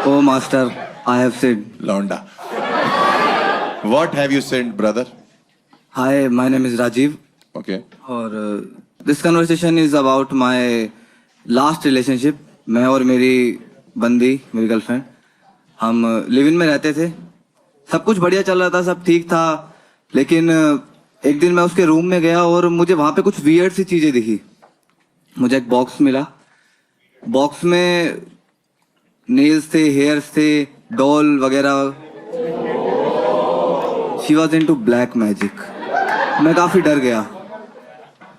Oh master, I have said. लौंडा। What have you sent, brother? Hi, my name is Rajiv. Okay. और this conversation is about my last relationship. मैं और मेरी बंदी, मेरी गर्लफ्रेंड, हम लिव इन में रहते थे। सब कुछ बढ़िया चल रहा था, सब ठीक था। लेकिन एक दिन मैं उसके रूम में गया और मुझे वहाँ पे कुछ वियर्ड सी चीजें दिखी। मुझे एक बॉक्स मिला, बॉक्स में नेल्स थे, हेयर्स थे, डॉल वगैरह। She was into black magic. मैं काफी डर गया,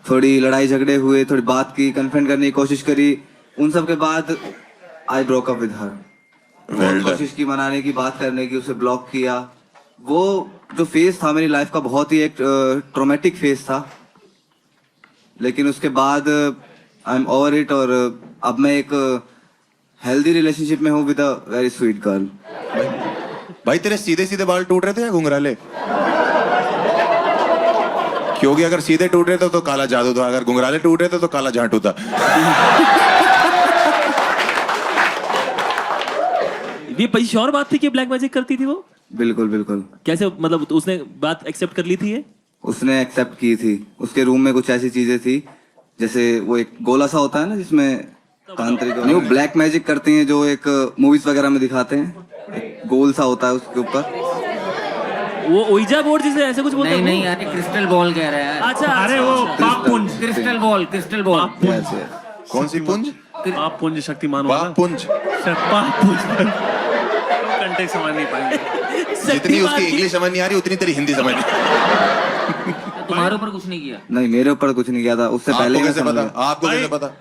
थोड़ी लड़ाई झगड़े हुए, थोड़ी बात की, कन्फ्रंट करने की कोशिश करी। उन सब के बाद I broke up with her. कोशिश की मनाने की, बात करने की, उसे ब्लॉक किया। वो जो फेज था मेरी लाइफ का बहुत ही एक ट्रॉमेटिक फेज था, लेकिन उसके बाद आई एम ओवर इट। और अब मैं एक हेल्दी रिलेशनशिप में हूँ with a very sweet girl. भाई तेरे सीधे सीधे बाल टूट रहे थे या घुंघराले? क्योंकि अगर सीधे टूट रहे थे तो काला जादू था, अगर घुंघराले टूट रहे थे तो काला झांटू था। ये पहली श्योर बात थी कि ब्लैक मैजिक करती थी वो? बिल्कुल बिल्कुल। कैसे मतलब उसने बात एक्सेप्ट कर ली थी ये? उसने एक्सेप्ट की थी। उसके रूम में कुछ ऐसी चीजें थी, जैसे वो एक गोला सा होता है ना जिसमें तांत्रिक, नहीं वो ब्लैक मैजिक करती हैं जो एक मूवीज वगैरह में दिखाते हैं, एक गोल सा होता है उसके ऊपर। वो ओइजा बोर्ड जिसे ऐसे कुछ बोलते हैं? नहीं यार, क्रिस्टल बॉल कह रहा है। अच्छा, अरे वो पाप पुंज, क्रिस्टल बॉल, क्रिस्टल बॉल। कौन सी पुंज? पाप पुंज शक्तिमान पाप पुंज। पाप पुंज कंटे समझ नहीं पाएंगे। जितनी उसकी इंग्लिश समझ नहीं आ रही उतनी तेरी हिंदी समझ नहीं। तुम्हारे ऊपर कुछ नहीं किया? नहीं, मेरे ऊपर कुछ नहीं किया था। उससे पहले आपको कैसे पता? आपको कैसे पता?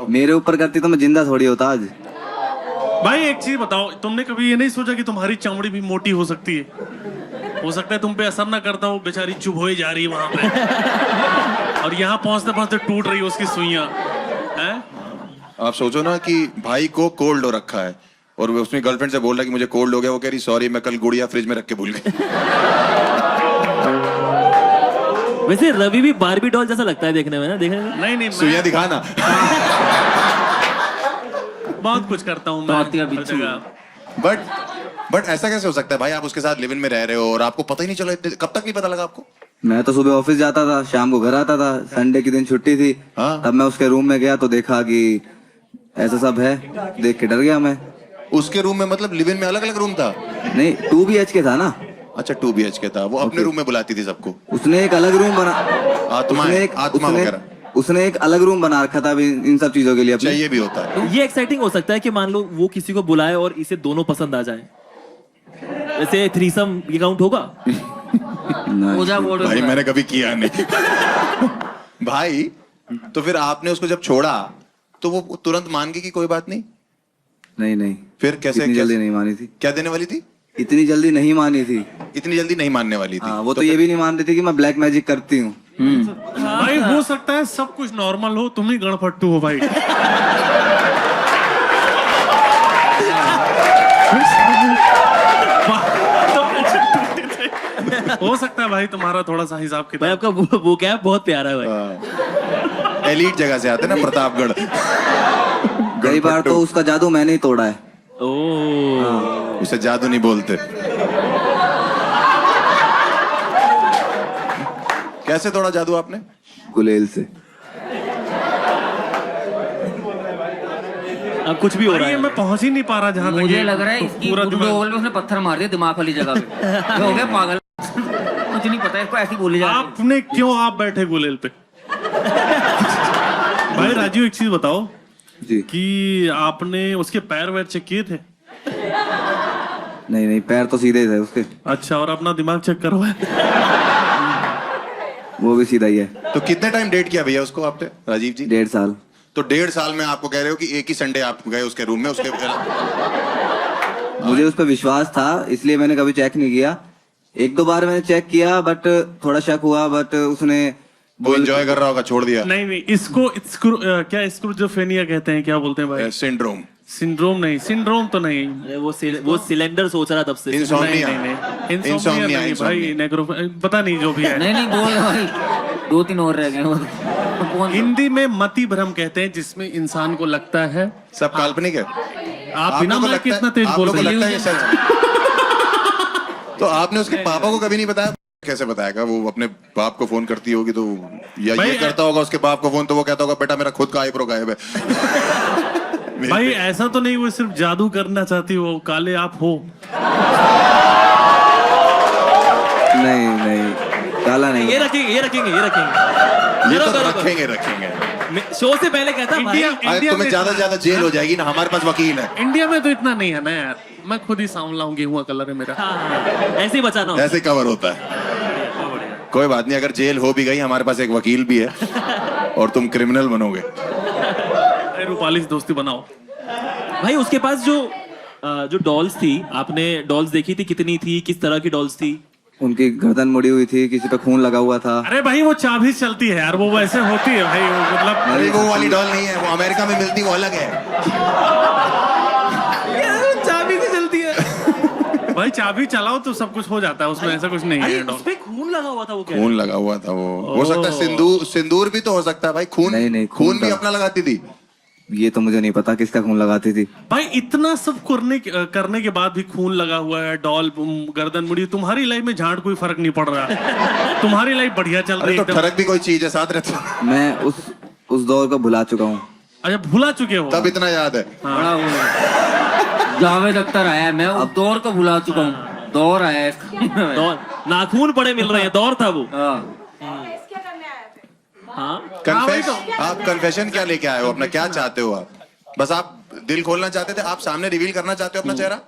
मेरे ऊपर करती तो मैं जिंदा थोड़ी होता आज। भाई एक चीज बताओ, तुमने कभी ये नहीं सोचा कि तुम्हारी चमड़ी भी मोटी हो सकती है? हो सकता है तुम पे असर ना करता हो, बेचारी चुभ हो जा रही है वहां पे और यहाँ पहुंचते पहुंचते टूट रही है उसकी सुइयां हैं? आप सोचो ना कि भाई को कोल्ड हो रखा है और वो उसने गर्लफ्रेंड से बोल रहा है कि मुझे कोल्ड हो गया, वो कह रही सॉरी मैं कल गुड़िया फ्रिज में रख के भूल गई। वैसे रवि भी बारबी डॉल जैसा लगता है देखने में ना, देखने में। नहीं सुइयां दिखाना। बहुत कुछ करता हूँ मैं। बट ऐसा कैसे हो सकता है भाई? आप उसके साथ लिव इन में रह रहे हो और आपको पता ही नहीं चला? कब तक नहीं पता लगा आपको? मैं तो सुबह ऑफिस जाता था, शाम को घर आता था, संडे के दिन छुट्टी थी। हाँ? तब मैं उसके रूम में गया तो देखा कि ऐसा सब है, देख के डर गया मैं। उसके रूम में मतलब लिव इन में अलग अलग रूम था? नहीं, 2 BHK था ना। अच्छा 2 BHK था। वो अपने रूम में बुलाती थी सबको? उसने एक अलग रूम बना, आत्मा वगैरह उसने एक अलग रूम बना रखा था इन सब चीजों के लिए। चाहिए भी होता है। ये एक्साइटिंग हो सकता है कि मान लो वो किसी को बुलाए और इसे दोनों पसंद आ जाए, वैसे थ्रीसम ये काउंट होगा? भाई मैंने कभी किया नहीं। भाई तो फिर आपने उसको जब छोड़ा तो वो तुरंत मान गई कि कोई बात नहीं? नहीं। फिर कैसे? इतनी जल्दी नहीं मानी थी। क्या देने वाली थी? इतनी जल्दी नहीं मानी थी। इतनी जल्दी नहीं मानने वाली थी? हाँ, वो तो ये भी नहीं मान रही थी कि मैं ब्लैक मैजिक करती हूँ। भाई हो सकता है सब कुछ नॉर्मल हो, तुम ही गणपट्टू हो भाई। हो सकता है भाई तुम्हारा थोड़ा सा हिसाब भाई आपका वो क्या बहुत प्यारा है भाई। एलीट जगह से आते ना, प्रतापगढ़। कई बार तो उसका जादू मैंने ही तोड़ा है। ओह, उसे जादू नहीं बोलते। कैसे तोड़ा जादू आपने? गुलेल से। अब कुछ भी हो रहा है। मैं पहुंच ही नहीं पा रहा जहां तक। मुझे लग रहा है इसकी पूरा गुडडोल में उसने पत्थर मार दिया दिमाग वाली जगह पे। ये हो गया पागल। कुछ नहीं पता इसको, ऐसी बोली जाती है। आपने क्यों आप बैठे गुलेल पे? भाई राजू एक चीज बताओ जी। कि आपने उसके पैर वैर चेक किए थे? नहीं, पैर तो सीधे थे उसके। अच्छा, और अपना दिमाग चेक करवाया? वो भी सीधा ही है। तो कितने टाइम डेट किया भैया उसको आपने, राजीव जी? 1.5 साल। तो 1.5 साल में आपको कह रहे हो कि एक ही संडे आप गए उसके रूम में? उसके मुझे उस पर विश्वास था इसलिए मैंने कभी चेक नहीं किया। 1-2 बार मैंने चेक किया बट थोड़ा शक हुआ, बट उसने वो एंजॉय कर रहा होगा, छोड़ दिया। नहीं, इसको क्या स्क्रूजोफेनिया कहते हैं, क्या बोलते हैं भाई? सिंड्रोम। सिंड्रोम नहीं, सिंड्रोम तो नहीं। वो सिलेंडर सोच रहा तब से। इंसोम्निया। इंसोम्निया नहीं भाई, नेग्रो पता नहीं जो भी है। नहीं बोल भाई, 2-3 और रह गए। हिंदी में मति भ्रम कहते हैं, जिसमें इंसान को लगता है सब काल्पनिक है। आप बिना माइक के इतना तेज बोल रहे लगता है ये सच? तो आपने उसके पापा को कभी नहीं बताया? कैसे बताएगा? वो अपने बाप को फोन करती होगी तो, या ये करता होगा उसके बाप को फोन, तो वो कहता होगा बेटा मेरा खुद का आईब्रो गायब है। भाई ऐसा तो नहीं वो सिर्फ जादू करना चाहती हो, काले आप हो? नहीं, काला नहीं। ये रखेंगे। ये तो रखेंगे। शो से पहले कहता इंडिया तुम्हें ज्यादा से ज्यादा जेल हो जाएगी ना, हमारे पास वकील है। इंडिया में तो इतना नहीं है ना यार, मैं खुद ही सांवला हूँ, गेहुआ कलर है मेरा। ऐसे ही बचाना, ऐसे कवर होता है। कोई बात नहीं, अगर जेल हो भी गई हमारे पास एक वकील भी है और तुम क्रिमिनल बनोगे। रूपाली से दोस्ती बनाओ। भाई उसके पास जो डॉल्स थी, आपने डॉल्स देखी थी? कितनी थी, किस तरह की डॉल्स थी? उनकी गर्दन मुड़ी हुई थी, किसी पे खून लगा हुआ था। अरे भाई वो चाबी चलती है यार, वो वैसे होती है भाई, वो मतलब। अरे वो वाली डॉल नहीं है, वो अमेरिका में मिलती, वो अलग है। चाबी से चलती है भाई, चाबी चलाओ तो सब कुछ हो जाता है उसमें, ऐसा कुछ नहीं है। उसपे खून लगा हुआ था, वो क्या? खून लगा हुआ था वो। हो सकता है सिंदूर भी तो हो सकता है भाई। खून नहीं, खून भी अपना लगाती थी। ये तो मुझे नहीं पता किसका खून लगाती थी। भाई इतना सब करने के बाद भी खून लगा हुआ है, डॉल गर्दन मुड़ी, तुम्हारी लाइफ में झाड़ कोई फर्क नहीं पड़ रहा। तुम्हारी लाइफ बढ़िया चल रही अरे है तो फर्क भी कोई चीज है, साथ रहते हो। मैं उस दौर को भुला चुका हूँ। अच्छा भुला चुके हो? तब इतना याद है। बड़ा वो जावेद अख्तर आया, मैं उस दौर को भुला चुका हूँ। दौर आया है। दौर नाखून पड़े मिल रहे हैं, दौर था वो। हाँ आप कन्फेशन क्या लेके आए हो अपना, क्या चाहते हो आप? बस आप दिल खोलना चाहते थे, आप सामने रिवील करना चाहते हो अपना चेहरा?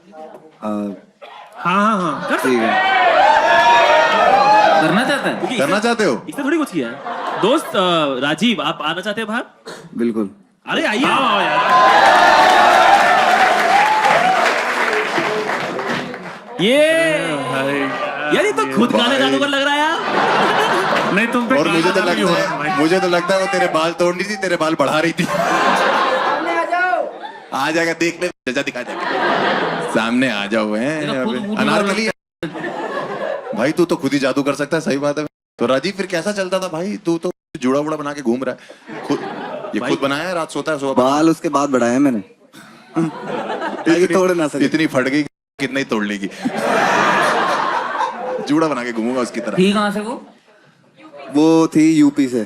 हाँ ठीक है। करना चाहता है? करना चाहते हो? इसने थोड़ी कुछ किया है। दोस्त राजीव, आप आना चाहते हैं बाहर? बिल्कुल। अरे आइए। ये यार ये तो खुद गाने जादूगर लग रहा है यार। नहीं तुम पे और मुझे तो गाना भी हो रहा है लगता भाई। है, मुझे तो लगता है वो तेरे बाल तोड़ रही थी, तेरे बाल बढ़ा रही थी। आ जाएगा, देख ले, जजा दिखा जाएगा। सामने आ जाओ तेरा खुद हैं मूड अनारकली। भाई तू तो खुद ही जादू कर सकता है, सही बात है। तो राजीव फिर कैसा चलता था भाई? तू तो जुड़ा बुड़ा बना के घूम रहा है खुद। ये खुद बनाया है, रात सोता है सुबह बाल उसके बाद बढ़ाए मैंने। तोड़ ना सके। इतनी फट गई कितना ही तोड़ लेगी। जूड़ा बना के घूमूंगा उसकी तरह। थी कहाँ से वो थी यूपी से।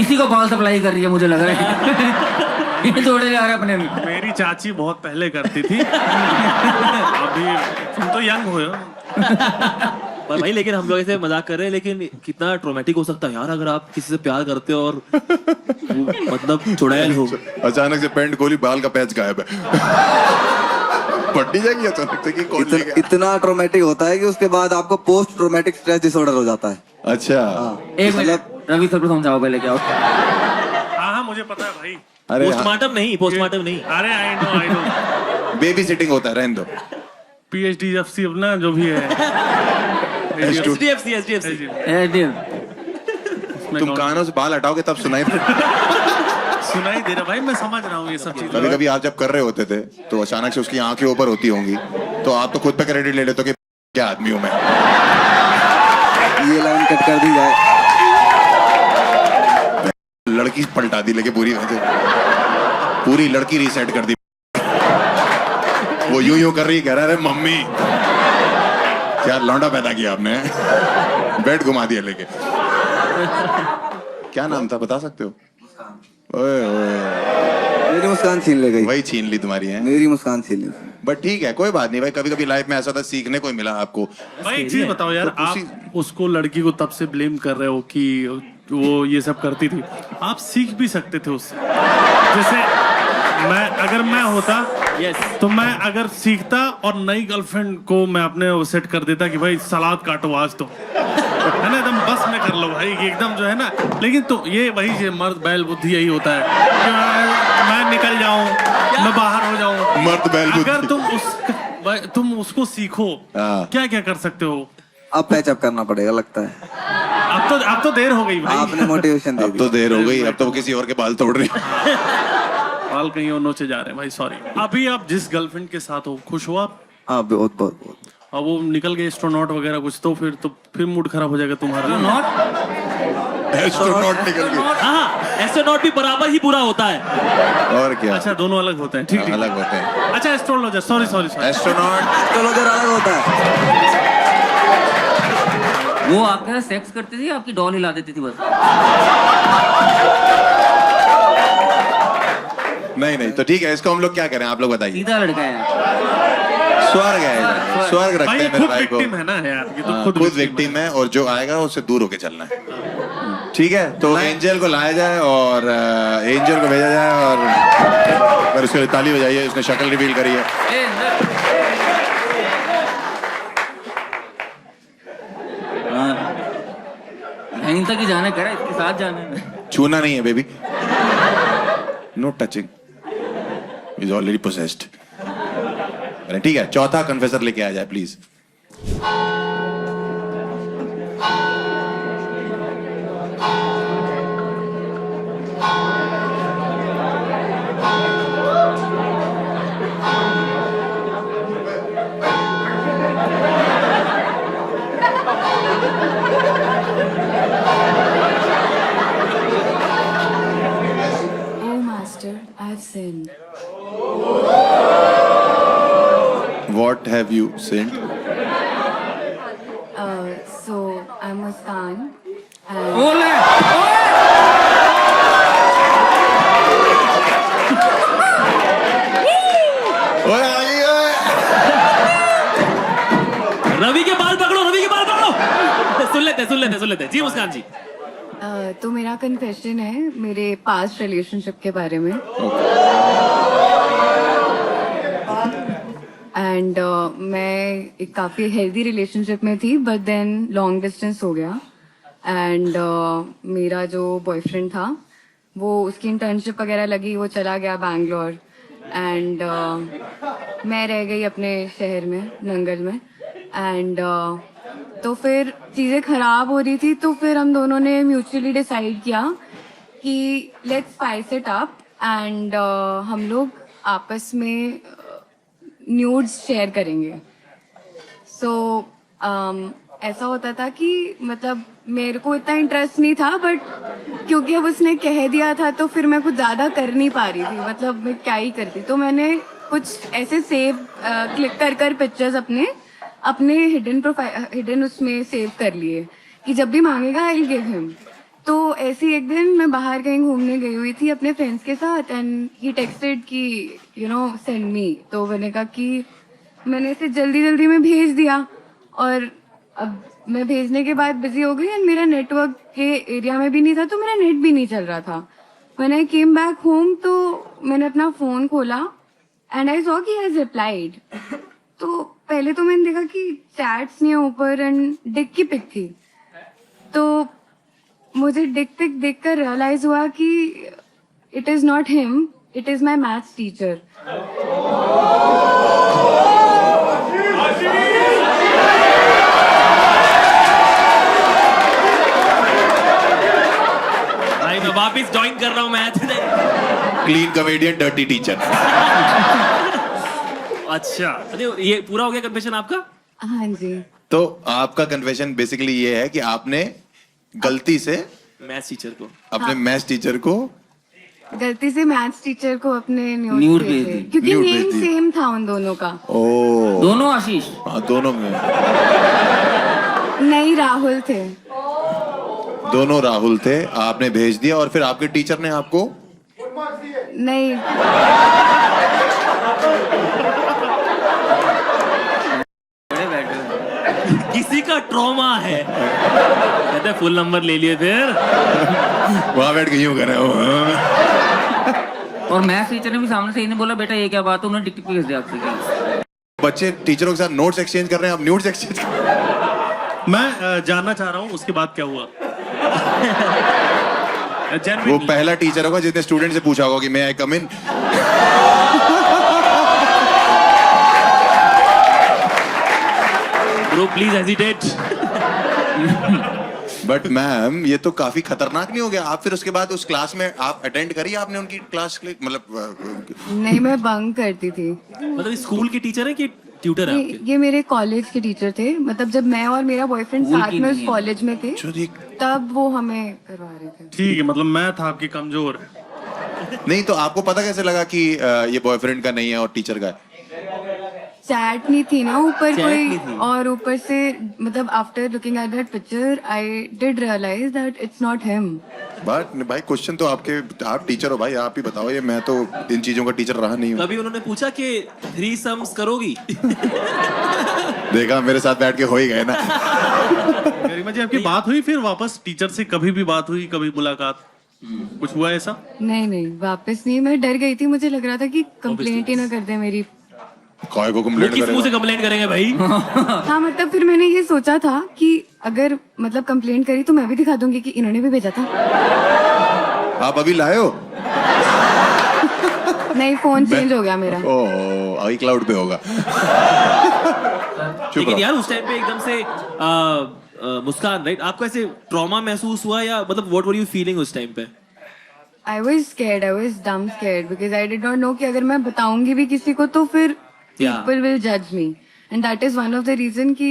इसी को बाल सप्लाई कर रही है मुझे लग रहा है। ये जोड़े जा रहे हैं अपने में। मेरी चाची बहुत पहले करती थी। अभी तुम तो यंग हो। पर भाई लेकिन हम लोग ऐसे मजाक कर रहे हैं, लेकिन कितना ट्रोमेटिक हो सकता है यार अगर आप किसी से प्यार करते हो और मतलब चुड़ैल हो। अचानक से पैंट खोली, बाल का पैच गायब है। पट्टी जाएगी अचानक से कि कौन ले गया? इतना ट्रोमेटिक होता है कि उसके बाद आपको पोस्ट ट्रोमेटिक स्ट्रेस डिसऑर्डर हो जाता है। अच्छा। एक मिनट रवि सर को समझाओ पहले क्या होता है। हाँ मुझे पता है भाई। अरे पोस्टमार्टम नहीं, पोस्टमार्टम नहीं। अरे आई नो। बेबी सिटिंग होता है, रहने दो। PhD FC अपना जो भी है। SDFC। तुम कानों से बाल हटाओगे तब सुनाई सुनाई दे रहा भाई, मैं समझ रहा हूँ ये सब चीजें। कभी कभी आप जब कर रहे होते थे तो अचानक से उसकी आंखें ऊपर होती होंगी, तो आप तो खुद पे क्रेडिट ले लेते हो कि क्या आदमी हूं मैं। ये लाइन कट कर दी जाए। लड़की पलटा दी लेके पूरी लड़की रीसेट कर दी। वो यूं कर रही, कह रहा है मम्मी क्या लौंडा पैदा किया आपने। बेड घुमा दिया लेके। क्या नाम था बता सकते हो? ओए मेरी मुस्कान छीन ले गई। वही छीन ली तुम्हारी है। मेरी मुस्कान छीन ली। बट ठीक है, कोई बात नहीं भाई, कभी कभी लाइफ में ऐसा था, सीखने को ही मिला आपको। भाई एक चीज बताओ यार, तो आप उसको लड़की को तब से ब्लेम कर रहे हो कि वो ये सब करती थी, आप सीख भी सकते थे उससे। जैसे अगर मैं होता तो मैं अगर सीखता और नई गर्लफ्रेंड को मैं अपने वो सेट कर देता कि भाई सलाद काटो आज तो, है ना, एकदम बस में कर लो भाई कि एकदम जो है ना। लेकिन तो ये वही मर्द बैल बुद्धि यही होता है कि मैं निकल जाऊं, मैं बाहर हो जाऊं। मर्द बैल बुद्धि। अगर तुम उसको सीखो, क्या क्या कर सकते हो? अब पैचअप करना पड़ेगा लगता है। अब तो देर हो गई भाई। आपने मोटिवेशन दे दी। अब तो देर हो गई, अब तो वो किसी और के बाल तोड़ रही। बाल कहीं और नोचे जा रहे हैं भाई, सॉरी। अभी आप जिस गर्लफ्रेंड के साथ हो खुश हो आप? हाँ बहुत बहुत बहुत। और वो निकल गए एस्ट्रोनॉट वगैरह कुछ, तो फिर मूड खराब हो जाएगा तुम्हारा। एस्ट्रोनॉट निकल गए। हाँ एस्ट्रोनॉट भी बराबर ही बुरा होता है। और क्या? अच्छा दोनों अलग होते हैं, ठीक। अलग होते हैं। अच्छा एस्ट्रोलॉजर, सॉरी। एस्ट्रोलॉजर अलग होता है। वो आपके साथ सेक्स करती थी, आपकी डॉल हिला देती थी बस? नहीं तो ठीक है, इसको हम लोग क्या करें, आप लोग बताइए। सीधा लड़का है, स्वर्ग रखते भाई हैं ये मेरे खुद भाई को। विक्टिम है ना यार, ये तो खुद विक्टिम है, और जो आएगा उससे दूर होके चलना है। ठीक है, तो एंजल को लाया जाए और एंजल को भेजा जाए, और फिर उसके लिए ताली बजाइए, उसने शक्ल रिवील करी है। यहीं तक ही जाना कह रहा है, इसके साथ जाना है। छूना नहीं है baby, no touching, is already possessed. ठीक है, चौथा कन्फेसर लेके आ जाए please. What have you sent? So I'm Muskan. ओले ओए आई ओए। रवि के बाल पकड़ो, रवि के बाल पकड़ो। सुन लेते जी मुस्कान जी। तो मेरा कन्फेशन है मेरे पास्ट रिलेशनशिप के बारे में। एंड मैं एक काफ़ी हेल्दी रिलेशनशिप में थी, बट देन लॉन्ग डिस्टेंस हो गया। एंड मेरा जो बॉयफ्रेंड था वो उसकी इंटर्नशिप वगैरह लगी, वो चला गया बैंगलोर। एंड मैं रह गई अपने शहर में, नंगल में। एंड तो फिर चीज़ें ख़राब हो रही थी, तो फिर हम दोनों ने म्यूचुअली डिसाइड किया कि let's spice it up and हम लोग आपस में न्यूड्स शेयर करेंगे। सो ऐसा होता था कि मतलब मेरे को इतना इंटरेस्ट नहीं था, बट क्योंकि अब उसने कह दिया था तो फिर मैं कुछ ज़्यादा कर नहीं पा रही थी, मतलब मैं क्या ही करती। तो मैंने कुछ ऐसे सेव क्लिक कर पिक्चर्स अपने हिडन उसमें सेव कर लिए कि जब भी मांगेगा आई विल गिव हिम। तो ऐसे एक दिन मैं बाहर कहीं घूमने गई हुई थी अपने फ्रेंड्स के साथ, एंड ही टेक्स्टेड कि यू नो सेंड मी। तो मैंने कहा कि मैंने इसे जल्दी में भेज दिया, और अब मैं भेजने के बाद बिजी हो गई एंड मेरा नेटवर्क के एरिया में भी नहीं था, तो मेरा नेट भी नहीं चल रहा था। When I came back home तो मैंने अपना फ़ोन खोला एंड आई सॉ कि हैज़ रिप्लाइड। तो पहले तो मैंने देखा कि चैट्स नहीं है ऊपर एंड डिक की पिक थी। तो मुझे डिक पिक देखकर रियलाइज हुआ कि it is not him, it is my maths teacher. भाई मैं वापस ज्वाइन कर रहा हूँ math. Clean comedian dirty teacher. अच्छा, अरे ये पूरा हो गया कन्फेशन आपका? हाँ जी। तो आपका कन्फेशन बेसिकली ये है कि आपने गलती से मैथ्स टीचर को, अपने मैथ्स टीचर को गलती से मैथ्स टीचर को अपने न्यूड न्यूड भेज भेजे, दी। क्योंकि न्यूड नेम भेज दी। सेम था उन दोनों का। ओ दोनों आशीष हाँ दोनों में, नहीं राहुल थे। दोनों राहुल थे। आपने भेज दिया और फिर आपके टीचर ने आपको नहीं, किसी का ट्रॉमा है कहते फुल नंबर ले लिए फिर। वहां बैठ के यूं कर रहे हो। और मैथ्स टीचर ने भी सामने से ही नहीं बोला बेटा ये क्या बात है, उन्होंने टिक भेज दिया आपसे। बच्चे टीचरों के साथ नोट्स एक्सचेंज कर रहे हैं, आप न्यूड्स एक्सचेंज कर रहे हैं। मैं जानना चाह रहा हूँ उसके बाद क्या हुआ। वो Genuinely. पहला टीचर होगा जिसने स्टूडेंट से पूछा होगा कि may I come in. Bro please hesitate. But ma'am ये तो काफी खतरनाक नहीं हो गया? आप फिर उसके बाद उस क्लास में आप अटेंड करी आपने उनकी क्लास के लिए, मतलब नहीं मैं बंक करती थी। मतलब स्कूल के टीचर है कि ट्यूटर है आपके? ये मेरे कॉलेज के टीचर थे, मतलब जब मैं और मेरा बॉयफ्रेंड स्कूल साथ की में उस नहीं है। कॉलेज में थे तब वो हमें करवा रहे थे। ठीक है, मतलब मैं था आपकी कमजोर। नहीं तो आपको पता कैसे लगा कि ये बॉयफ्रेंड का नहीं है और टीचर का है? चैट नहीं थी ना ऊपर Chat कोई, नहीं थी। और ऊपर से मतलब after looking at that picture I did realise that it's not him. But भाई क्वेश्चन तो आपके, आप टीचर हो भाई, आप ही बताओ। ये मैं तो इन चीजों का टीचर रहा नहीं हूँ। कभी उन्होंने पूछा कि 3 सम्स करोगी? देखा मेरे साथ बैठ के हो ही गए ना। गरिमा जी आपकी बात हुई फिर वापस टीचर से? कभी भी बात हुई, कभी मुलाकात, कुछ हुआ ऐसा? नहीं वापस नहीं, मैं डर गई थी, मुझे लग रहा था कि कंप्लेंट ही ना कर दे मेरी। काय को वो कंप्लेंट किस मुंह से करेगा? कंप्लेंट करेंगे भाई? हाँ मतलब फिर मैंने ये सोचा था कि अगर मतलब कंप्लेंट करी तो मैं भी दिखा दूंगी कि इन्होंने भी भेजा था। आप अभी लाए हो? नहीं फोन चेंज हो गया मेरा। ओह आई क्लाउड पे होगा। चुप लेकिन रहो। यार उस टाइम पे एकदम से मुस्कान राइट, आपको ऐसे ट्रॉमा महसूस हुआ या मतलब व्हाट वर यू फीलिंग उस टाइम पे? I was scared, I was dumb scared because I did not know कि अगर मैं बताऊंगी भी किसी को तो फिर Yeah. people will judge me, and that is one of the reason कि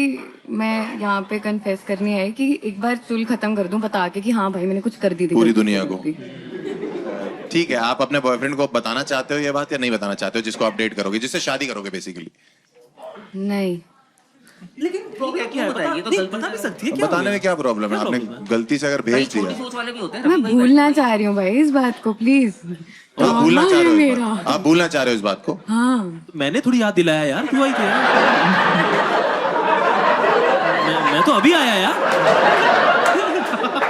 मैं यहाँ पे confess करने आई कि एक बार चुल खत्म कर दूं बता के कि हाँ भाई मैंने कुछ कर दी थी पूरी गलती दुनिया से। को। ठीक है, आप अपने बॉयफ्रेंड को बताना चाहते हो ये बात या नहीं बताना चाहते हो, जिसको आप डेट करोगे, जिससे शादी करोगे बेसिकली? नहीं। लेकिन प्रॉब्लम क्या है? बताइए तो नहीं, गलती बता भी से- सकती है, क्या बताने में क्या प्रॉब्लम है? आपने गलती से अगर कई भेज छोटी दिया, सोच वाले भी होते हैं मैं रवि भाई। भूलना चाह रही हूँ भाई इस बात को, प्लीज। तो आप भूलना चाह रहे हो इस मेरा। बात? आप भूलना चाह रहे हो इस बात को? हाँ, मैंने थोड़ी याद दिलाया यार, क्यों आई थे यार? मैं तो अभी आया यार।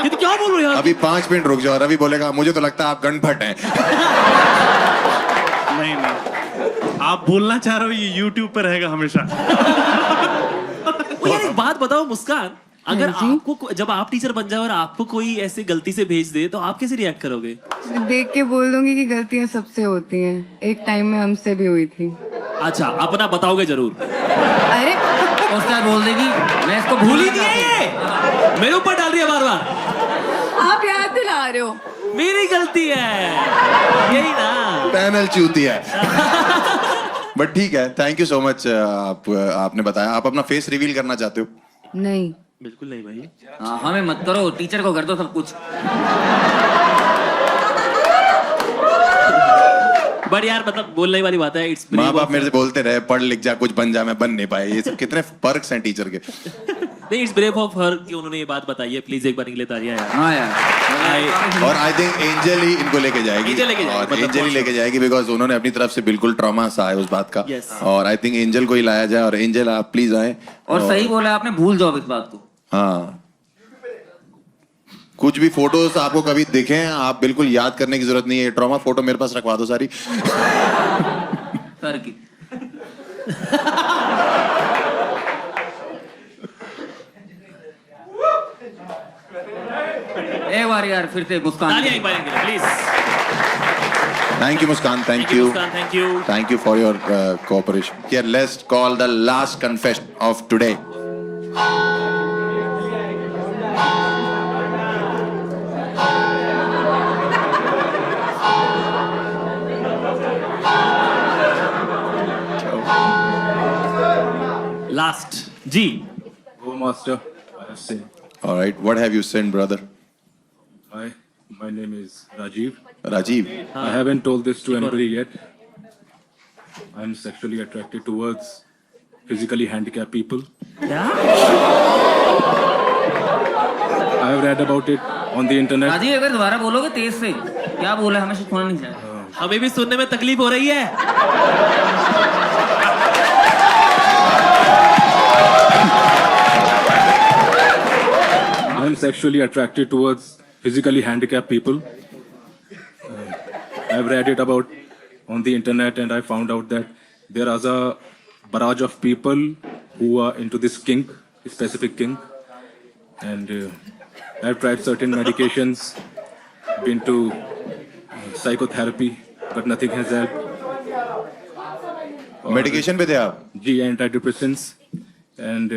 ये तो क्या बोल रहे हो यार? अभी 5 मिनट रुक जाओ, रवि बोलेगा मुझे तो लगता है आप गणभट हैं। नहीं नहीं, आप बोलना चाह रहे हो ये YouTube पे रहेगा हमेशा। ओ यार एक बात बताओ मुस्कान, अगर हाँ जी? आपको जब आप टीचर बन जाए और आपको कोई ऐसे गलती से भेज दे तो आप कैसे रिएक्ट करोगे? देख के बोल दूंगी कि गलतियां सबसे होती हैं, एक टाइम में हमसे भी हुई थी। अच्छा, अपना बताओगे जरूर। अरे उसका बोल देगी मैं इसको भूल भूल ही दिया ये, मेरे ऊपर डाल रही है बार बार। आप याद दिला रहे हो। मेरी गलती है, यही ना। पैनल चूती है। बट ठीक है, थैंक यू सो मच। आपने बताया। आप अपना फेस रिवील करना चाहते हो? नहीं, बिल्कुल नहीं भाई। हाँ, हमें मत करो, टीचर को कर दो सब कुछ। बट यार मतलब बोलने वाली बात है, इट्स माँ बाप मेरे से बोलते रहे पढ़ लिख जा, कुछ बन जा, मैं बन नहीं पाया। ये सब कितने पर्क्स हैं टीचर के। नहीं, इट्स ब्रेव ऑफ हर कि उन्होंने ये बात बताई है। प्लीज एक बार के लिए तालियां यार। हाँ यार। और आई थिंक एंजल ही इनको लेके जाएगी। एंजल लेके जाएगी, और मतलब एंजल ही लेके जाएगी, बिकॉज उन्होंने अपनी तरफ से बिल्कुल ट्रॉमा सा है उस बात का। Yes. और आई थिंक एंजल को ही लाया जाए। और एंजल आप प्लीज आए। और सही बोला आपने, भूल जाओ इस बात को। हाँ, कुछ भी फोटोज आपको कभी दिखे आप बिल्कुल याद करने की जरूरत नहीं है। ट्रॉमा फोटो मेरे पास रखवा दो सारी। सर की एक बार यार फिर से मुस्कान। तालियां एक बार के लिए please. Thank you Muskan, thank you, Muskan, thank you. Thank you for your cooperation. Here, let's call the last confession of today. Last जी। Oh, Master, I have sinned. All right, what have you sinned, brother? My name is Rajiv. Rajiv. I haven't told this to anybody yet. I'm sexually attracted towards physically handicapped people. क्या? I have read about it on the internet. Rajeev अगर दोबारा बोलोगे तेज से, क्या बोला हमें सुनना नहीं चाहिए। हमें भी सुनने में तकलीफ हो रही है। I'm sexually attracted towards physically handicapped people. I've read it about on the internet and I found out that there is a barrage of people who are into this kink, specific kink. And I've tried certain medications, been to psychotherapy, but nothing has helped. Medication पे थे आप? G antidepressants and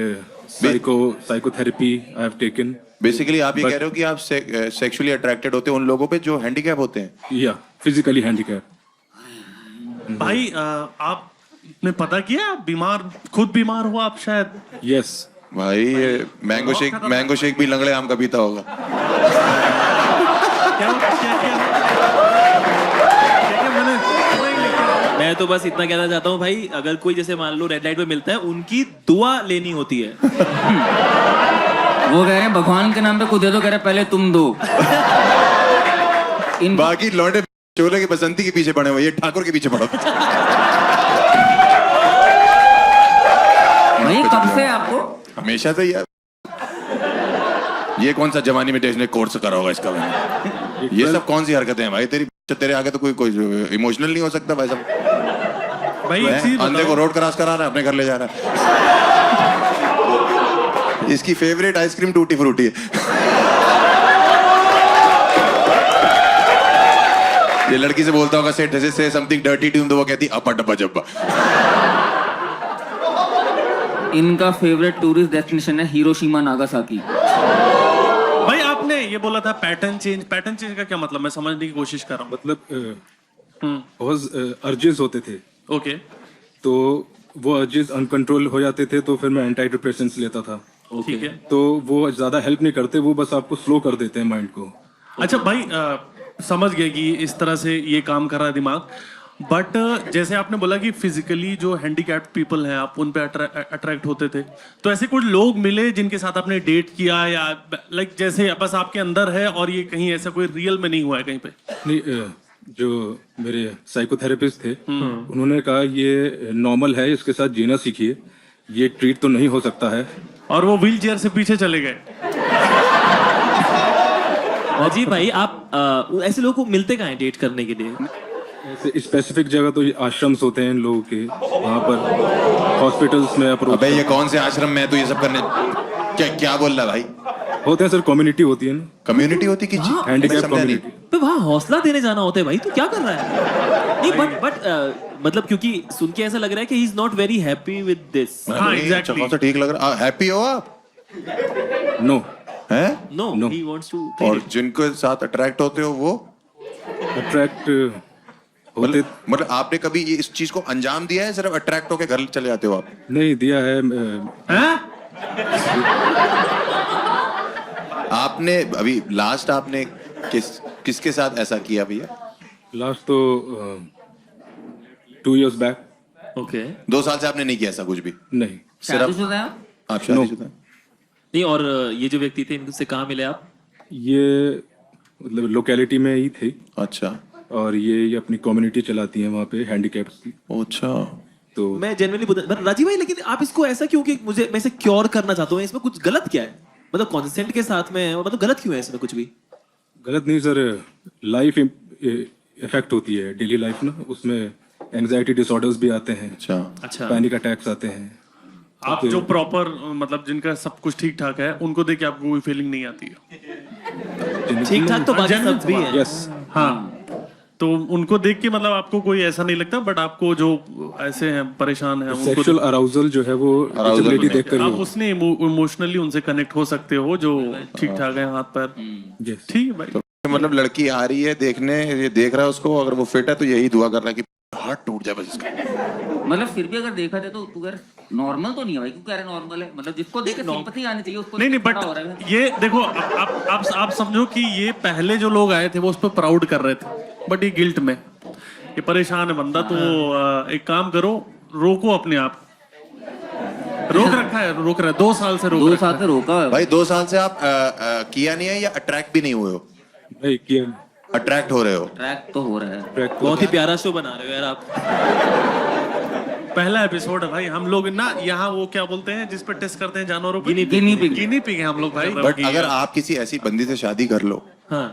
psychotherapy I have taken. Basically आप ये But- कह रहे हो कि आप सेक्सुअली अट्रैक्टेड होते हैं उन लोगों पे जो हैंडीकैप होते हैं? Yeah, physically handicapped. भाई आपने पता किया आप खुद बीमार हुआ आप शायद? Yes. भाई ये मैंगो शेक भी लंगड़े आम का पीता होगा। क्या मैंने मैं तो बस इतना कहना चाहता हूँ भाई, अगर कोई जैसे मान लो रेड लाइट पे मिलता है, उनकी दुआ लेनी होती है। वो कह रहे हैं भगवान के नाम पे कुछ दे दो, कह रहे हैं पहले तुम दो। इन बाकी लौंडे चोले की बसंती के पीछे पड़े हुए, ये ठाकुर के पीछे पड़ो। भाई कब से आपको? हमेशा से यार। ये कौन सा जवानी में कोर्स करा होगा इसका भाई? ये सब कौन सी हरकतें हैं भाई तेरी? तेरे आगे तो कोई इमोशनल नहीं हो सकता भाई साहब। भाई एक चीज अंधे को रोड क्रॉस करा रहा है, अपने घर ले जा रहा है। इसकी फेवरेट आइसक्रीम टूटी फ्रूटी है। ये लड़की से बोलता होगा से समथिंग डर्टी टू, तो वो कहती अपा डब्बा जब्बा। इनका फेवरेट टूरिस्ट डेस्टिनेशन है हिरोशिमा नागासाकी। भाई आपने ये बोला था पैटर्न चेंज का क्या मतलब? मैं समझने की कोशिश कर रहा हूँ। मतलब बहुत अर्जेस होते थे, ओके, तो वो अर्जेस अनकंट्रोल हो जाते थे, तो फिर मैं एंटी डिप्रेसेंट्स लेता था। ठीक है। तो वो ज्यादा हेल्प नहीं करते, वो बस आपको स्लो कर देते हैं माइंड को। अच्छा भाई समझ गए कि इस तरह से ये काम कर रहा है दिमाग। बट जैसे आपने बोला कि फिजिकली जो हैंडीकैप्ड पीपल हैं आप उन पे अट्रैक्ट होते थे, तो ऐसे कुछ लोग मिले जिनके साथ आपने डेट किया या लाइक जैसे बस आपके अंदर है और ये कहीं ऐसा कोई रियल में नहीं हुआ है कहीं पे? नहीं, जो मेरे साइकोथेरेपिस्ट थे उन्होंने कहा ये नॉर्मल है, इसके साथ जीना सीखिए, ये ट्रीट तो नहीं हो सकता है। और वो व्हील चेयर से पीछे चले गए। अजीब भाई, आप ऐसे लोगों को मिलते कहाँ हैं डेट करने के लिए? ऐसे स्पेसिफिक जगह तो ये आश्रम्स होते हैं इन लोगों के, वहाँ पर हॉस्पिटल्स में अप्रोच अबे ये कौन से आश्रम में है तू ये सब करने? क्या बोल रहा है भाई? होते हैं सर, कम्युनिटी होती है ना, कम्युनिटी होती किस चीज? हैंडीकैप समझा नहीं। कम्युनिटी। तो वहाँ हौसला देने जाना होता है भाई, तू क्या कर रहा है? नहीं बट मतलब क्योंकि सुन के ऐसा लग रहा है कि he is not very happy with this. हाँ, exactly. कौन सा ठीक लग रहा? हैप्पी हो आप? नो हैं? No, he wants to. और जिनको साथ अट्रैक्ट होते हो वो अट्रैक्ट होते मतलब आपने कभी ये इस चीज को अंजाम दिया है, सिर्फ अट्रैक्ट होके घर चले जाते हो आप? नहीं दिया है। आपने अभी लास्ट आपने किसके साथ ऐसा किया भैया? लास्ट तो 2 years बैक। ओके। 2 साल से आपने नहीं किया ऐसा कुछ भी? नहीं। शादीशुदा हैं? आप शादीशुदा? नहीं, और ये जो व्यक्ति थे इनसे कहाँ मिले आप? ये मतलब लोकेलिटी में ही थे। अच्छा। और ये अपनी कम्युनिटी चलाती हैं वहाँ पे हैंडीकैप्स की। अच्छा। तो मैं जेन्युइनली राजीव भाई, लेकिन आप इसको ऐसा क्यों कि मैं इसे क्योर करना चाहता हूँ, इसमें कुछ गलत क्या है? मतलब कॉन्सेंट के साथ में है, मतलब गलत क्यों है इसमें कुछ भी? गलत नहीं सर, लाइफ इफेक्ट होती है, डेली लाइफ ना, उसमें एंजाइटी डिसऑर्डर्स भी आते हैं। अच्छा। पैनिक अटैक्स आते हैं। आप जो प्रॉपर मतलब जिनका सब कुछ ठीक ठाक है उनको देख के आपको कोई फीलिंग नहीं आती है? ठीक ठाक तो बाकी सब भी है। यस। हाँ, तो उनको देख के मतलब आपको कोई ऐसा नहीं लगता, बट आपको जो ऐसे हैं परेशान हैं उनको सेक्सुअल अराउजल जो है वो विजिबिलिटी देखकर ही आप उसने इमोशनली उनसे कनेक्ट हो सकते हो जो ठीक ठाक है हाथ पैर। Yes. ठीक है भाई। मतलब लड़की आ रही है देखने, ये देख रहा है उसको, अगर वो फिट है तो यही दुआ कर रहा है कि हार्ट टूट जाए बस इसका। मतलब फिर भी अगर देखा जाए तो तू अगर नॉर्मल तो नहीं है भाई, क्यों कह रहे नॉर्मल है? मतलब जिसको देख के सिंपैथी आनी चाहिए उसको। नहीं, खड़ा हो रहा है। बट ये देखो आप समझो कि ये पहले जो लोग आए थे वो उस पर प्राउड कर रहे थे, बट ये गिल्ट में, ये परेशान है बंदा, तो एक काम करो, रोको अपने आप। रोक रखा है, रोक रहा है 2 साल से, 2 साल से रोका है भाई 2 साल से आप किया नहीं है या अट्रैक्ट भी नहीं हुए हो? नहीं किया। अट्रैक्ट हो रहे हो? ट्रैक तो हो रहा है। बहुत ही प्यारा शो बना रहे हो यार आप। पहला एपिसोड है भाई, हम लोग ना यहाँ वो क्या बोलते हैं जिस पे टेस्ट करते हैं जानवरों पे, गिनी पिग है हम लोग भाई। बट अगर आप किसी ऐसी बंदी से शादी कर लो हाँ,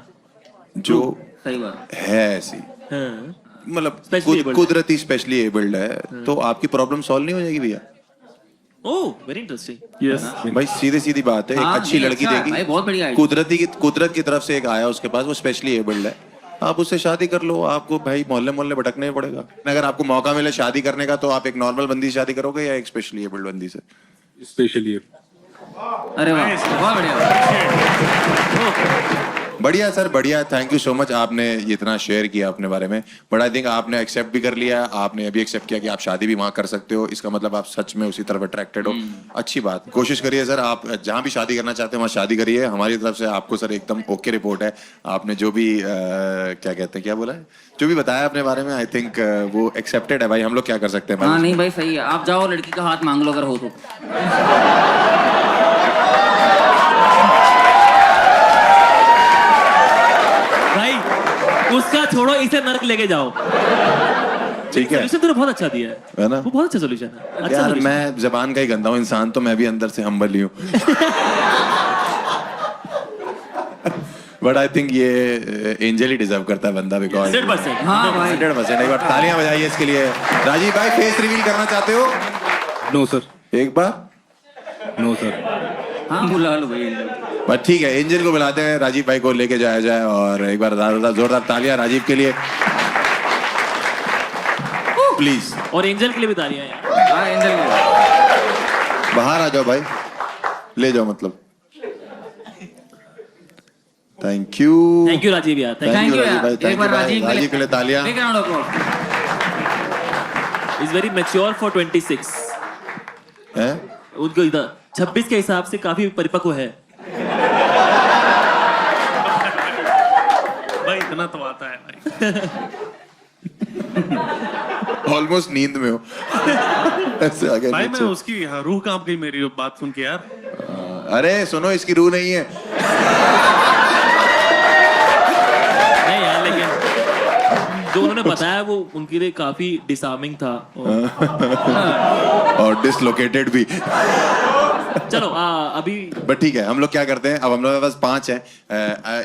जो सही बात है ऐसी, हाँ। मतलब Specially abled. कुदरती स्पेशली एबल्ड है, तो आपकी प्रॉब्लम सॉल्व नहीं हो जाएगी भैया? ओह, वेरी इंटरेस्टिंग। यस भाई सीधी बात है, एक हाँ, अच्छी नहीं, लड़की अच्छा है, भाई, बहुत बढ़िया है। देगी, कुदरत की तरफ से एक आया उसके पास, वो स्पेशली एबल्ड है, आप उससे शादी कर लो, आपको भाई मोहल्ले भटकना ही पड़ेगा। अगर आपको मौका मिले शादी करने का तो आप एक नॉर्मल बंदी से शादी करोगे या एक स्पेशली एबल्ड बंदी से? स्पेशली। अरे वाह, बहुत बढ़िया। बढ़िया सर, बढ़िया, थैंक यू सो मच, आपने इतना शेयर किया अपने बारे में। बट आई थिंक आपने एक्सेप्ट भी कर लिया, आपने अभी एक्सेप्ट किया कि आप शादी भी वहाँ कर सकते हो, इसका मतलब आप सच में उसी तरफ अट्रैक्टेड हो। अच्छी बात, कोशिश करिए सर, आप जहाँ भी शादी करना चाहते हैं वहाँ शादी करिए। हमारी तरफ से आपको सर एकदम ओके रिपोर्ट है। आपने जो भी क्या कहते हैं, क्या बोला है, जो भी बताया अपने बारे में, आई थिंक वो एक्सेप्टेड है भाई। हम लोग क्या कर सकते हैं हाँ भाई? नहीं भाई, सही है। आप जाओ लड़की का हाथ मांग लो अगर हो तो। भाई उसका छोड़ो, इसे नरक लेके जाओ। ठीक है, सोल्यूशन तो बहुत अच्छा दिया है ना? वो बहुत अच्छा सोल्यूशन है। अच्छा यार solution। मैं जबान का ही गंदा हूँ इंसान, तो मैं भी अंदर से हम्बल ही हूँ। बट आई थिंक ये एंजल ही डिजर्व करता है बंदा, बिकॉज 100%। हाँ भाई, 100%। एक बार तालियां बजाइए इसके लिए। राजीव भाई फेस रिवील करना चाहते हो? No sir. एक बार? No sir. हाँ बुला लो भाई। बस ठीक है, एंजल को बुलाते हैं, राजीव भाई को लेके जाया जाए, और एक बार जोरदार तालियां राजीव के लिए प्लीज। और एंजल के लिए भी तालियां यार। हाँ एंजल, बाहर आ जाओ भाई, ले जाओ मतलब। थैंक यू राजीव यार, थैंक यू राजीव भाई, यार। thank एक बार you भाई। राजीव राजीव के लिए तालियां। Big round of applause। Is very mature for 26 हैं? उनको इधर 26 के हिसाब से काफी परिपक्व है भाई, इतना तो आता है भाई। ऑलमोस्ट नींद में हो ऐसे आ गए भाई मैं नीचे। उसकी रूह कांप गई मेरी बात सुन के यार। अरे सुनो, इसकी रूह नहीं है। नहीं यार, लेकिन जो उन्होंने बताया वो उनके लिए काफी डिसार्मिंग था और डिसलोकेटेड भी। चलो अभी बट ठीक है, हम लोग क्या करते हैं अब, हम लोग के पास 5 हैं,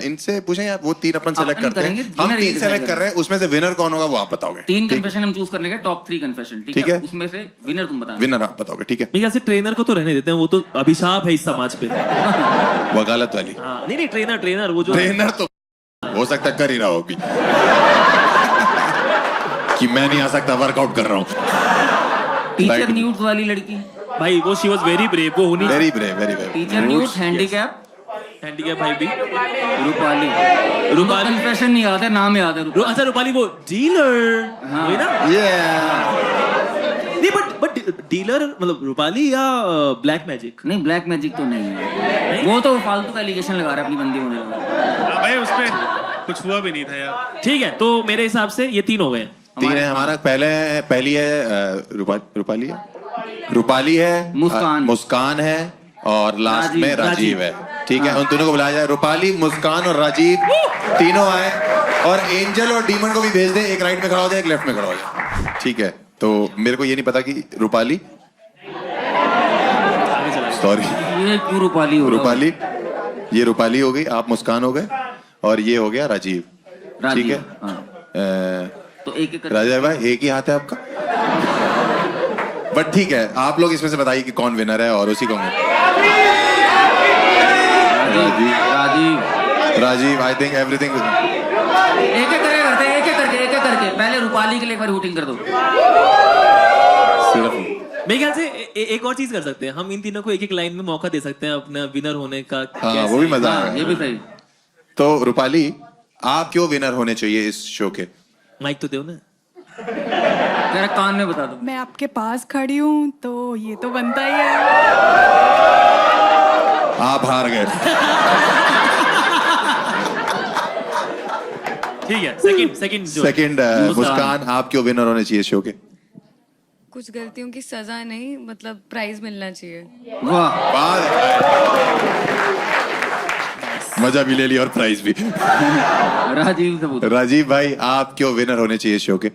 इनसे पूछें यार, वो 3 अपन सेलेक्ट करते हैं, हम 3 सेलेक्ट कर रहे हैं, उसमें से विनर कौन होगा वो आप बताओगे। 3 कन्फेशन हम चूज करने के, टॉप 3 कन्फेशन, ठीक है? उसमें से विनर तुम बताना। विनर आप बताओगे, ठीक है? मेरे ख्याल से ट्रेनर को तो रहने देते हैं, वो तो अभिशाप है इस समाज पे। वकालत वाली। हाँ, नहीं ट्रेनर वो जो ट्रेनर तो हो सकता है कर ही रहा हो अभी कि मैं नहीं आ सकता, वर्कआउट कर रहा हूँ। टीचर न्यूज वाली लड़की भाई, वो शी वाज वेरी ब्रेव, वो होनी very brave. Teacher news, handicap भाई भी। रूपाली कन्फेशन नहीं याद है, नाम याद है। अच्छा रूपाली, वो डीलर वही ना? नहीं बट डीलर मतलब रूपाली या ब्लैक मैजिक? नहीं, ब्लैक मैजिक तो नहीं है, वो तो फालतू का एलिगेशन लगा रहा है अपनी बंदी होने लगा। भाई उसपे कुछ हुआ भी नहीं था यार। ठीक है, तो मेरे हिसाब से ये 3 हो गए। 3 है हमारा। पहली है रूपाली है, मुस्कान है, और लास्ट में राजीव है। ठीक है, उन तीनों को बुलाया जाए। रूपाली, मुस्कान और राजीव तीनों आए, और एंजल और डीमन को भी भेज दे, एक राइट में खड़ा हो जाए, एक लेफ्ट में खड़ा हो जाए। ठीक है, तो मेरे को ये नहीं पता कि रूपाली, सॉरी ये क्यों रूपाली, ये रूपाली हो गई, आप मुस्कान हो गए, और ये हो गया राजीव। ठीक है, तो एक राजीव भाई एक ही हाथ है आपका, बट ठीक है, आप लोग इसमें से बताइए कि कौन विनर है, और उसी को राजीव। आई थिंक एवरीथिंग एक करके पहले रूपाली के लिए एक बार वोटिंग कर दो। सिर्फ मेरे ख्याल से एक और चीज कर सकते हैं, हम इन तीनों को एक लाइन में मौका दे सकते हैं अपना विनर होने का। हाँ, वो भी मजा आएगा। ये भी सही। तो रूपाली, आप क्यों विनर होने चाहिए इस शो के? माइक तो दो ना, तेरा कान में बता दो। मैं आपके पास खड़ी हूँ तो ये तो बनता ही है। आप हार गए। ठीक है, सेकंड मुस्कान, आप क्यों विनर होने चाहिए शो के? कुछ गलतियों की सजा नहीं, मतलब प्राइज मिलना चाहिए। वाह, मजा भी ले लिया और प्राइज भी। राजीव से पूछो। राजीव भाई, आप क्यों विनर होने चाहिए शो के?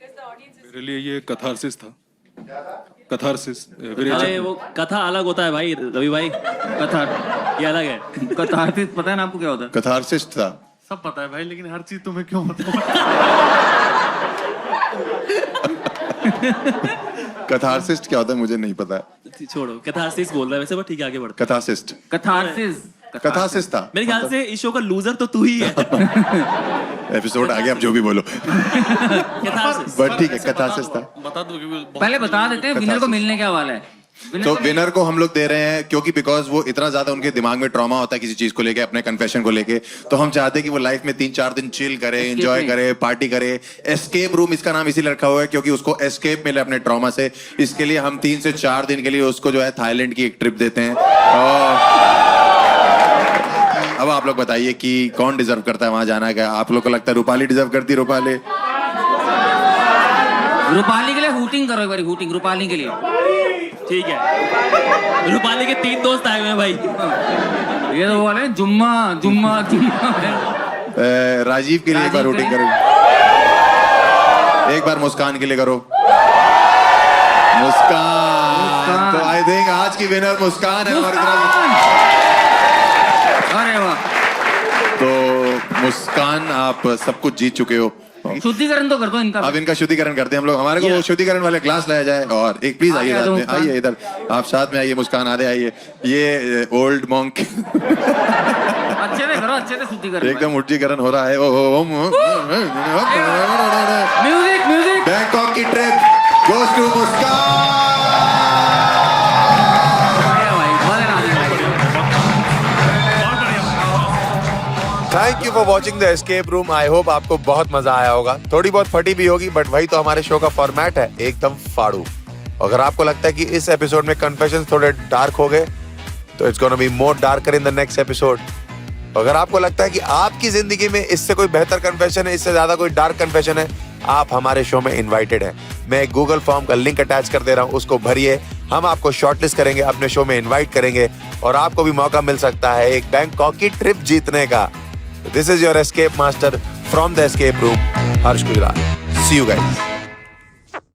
मेरे लिए ये कथारसिस था। कथारसिस। अरे वो कथा अलग होता है भाई, रवि भाई, कथा ये अलग है। कथारसिस पता है ना आपको क्या होता है? कथारसिस था, सब पता है भाई, लेकिन हर चीज तुम्हें क्यों बताऊं? कथारसिस्ट क्या होता है मुझे नहीं पता। छोड़ो, कथारसिस बोल रहा है वैसे, बट ठीक है, आगे बढ़ते। कथारसिस्ट कथारसिस था। मेरे ख्याल से इस शो का लूजर तो तू ही है। एपिसोड आगे आप जो भी बोलो। कथारसिस, बट ठीक है, कथारसिस था। बता दो कि पहले बता देते हैं विनर को मिलने क्या वाला है। तो विनर को हम लोग दे रहे हैं क्योंकि बिकॉज वो इतना ज्यादा उनके दिमाग में ट्रॉमा होता है किसी चीज को लेके, अपने कन्फेशन को लेके, तो हम चाहते हैं कि वो लाइफ में 3-4 दिन चिल करे, एंजॉय करे, पार्टी करे। एस्केप रूम इसका नाम इसीलिए रखा हुआ है क्योंकि उसको एस्केप मिले अपने ट्रॉमा से। इसके लिए हम 3 से 4 दिन के लिए उसको जो है थाईलैंड की एक ट्रिप देते हैं। और अब आप लोग बताइए कि कौन डिजर्व करता है वहां जाना का? आप लोग को लगता है रूपाली डिजर्व करती? रूपाली के लिए हूटिंग करो एक बार, हूटिंग रूपाली के लिए। ठीक है, रूपाली के 3 दोस्त आए हुए हैं भाई। ये तो वाले जुम्मा। राजीव के लिए एक बार वोटिंग करो, एक बार मुस्कान के लिए करो। मुस्कान। तो आई थिंक आज की विनर मुस्कान है हमारी तरफ। अरे वाह, तो मुस्कान, आप सब कुछ जीत चुके हो। शुद्धिकरण तो कर दो इनका। अब इनका शुद्धिकरण करते हैं हम लोग। हमारे को वो शुद्धिकरण वाले क्लास लाया जाए। और एक प्लीज आइए साथ में, आइए इधर, आप साथ में आइए। मुस्कान आधे आइए। ये ओल्ड मॉन्क अच्छे से करो, अच्छे से शुद्धिकरण। एकदम शुद्धिकरण हो रहा है। म्यूजिक। बैंकॉक की trip goes to Muskan. Thank you for watching the escape room. I hope आपको बहुत मजा आया होगा। थोड़ी बहुत फटी भी होगी, बट वही तो हमारे शो का फॉर्मेट है, एकदम फाड़ू। अगर आपको लगता है कि इस एपिसोड में कन्फेशंस थोड़े डार्क हो गए, तो it's gonna be more darker in the next episode. अगर आपको लगता है कि आपकी जिंदगी में इससे कोई बेहतर कन्फेशन है, इससे ज्यादा कोई डार्क कन्फेशन है, आप हमारे शो में इनवाइटेड हैं। मैं एक गूगल फॉर्म का लिंक अटैच कर दे रहा हूं, उसको भरिए। हम आपको शॉर्टलिस्ट करेंगे, अपने शो में इनवाइट करेंगे और आपको भी मौका मिल सकता है एक बैंकॉक की ट्रिप जीतने का। This is your escape master from the escape room, Harsh Gujral. See you guys.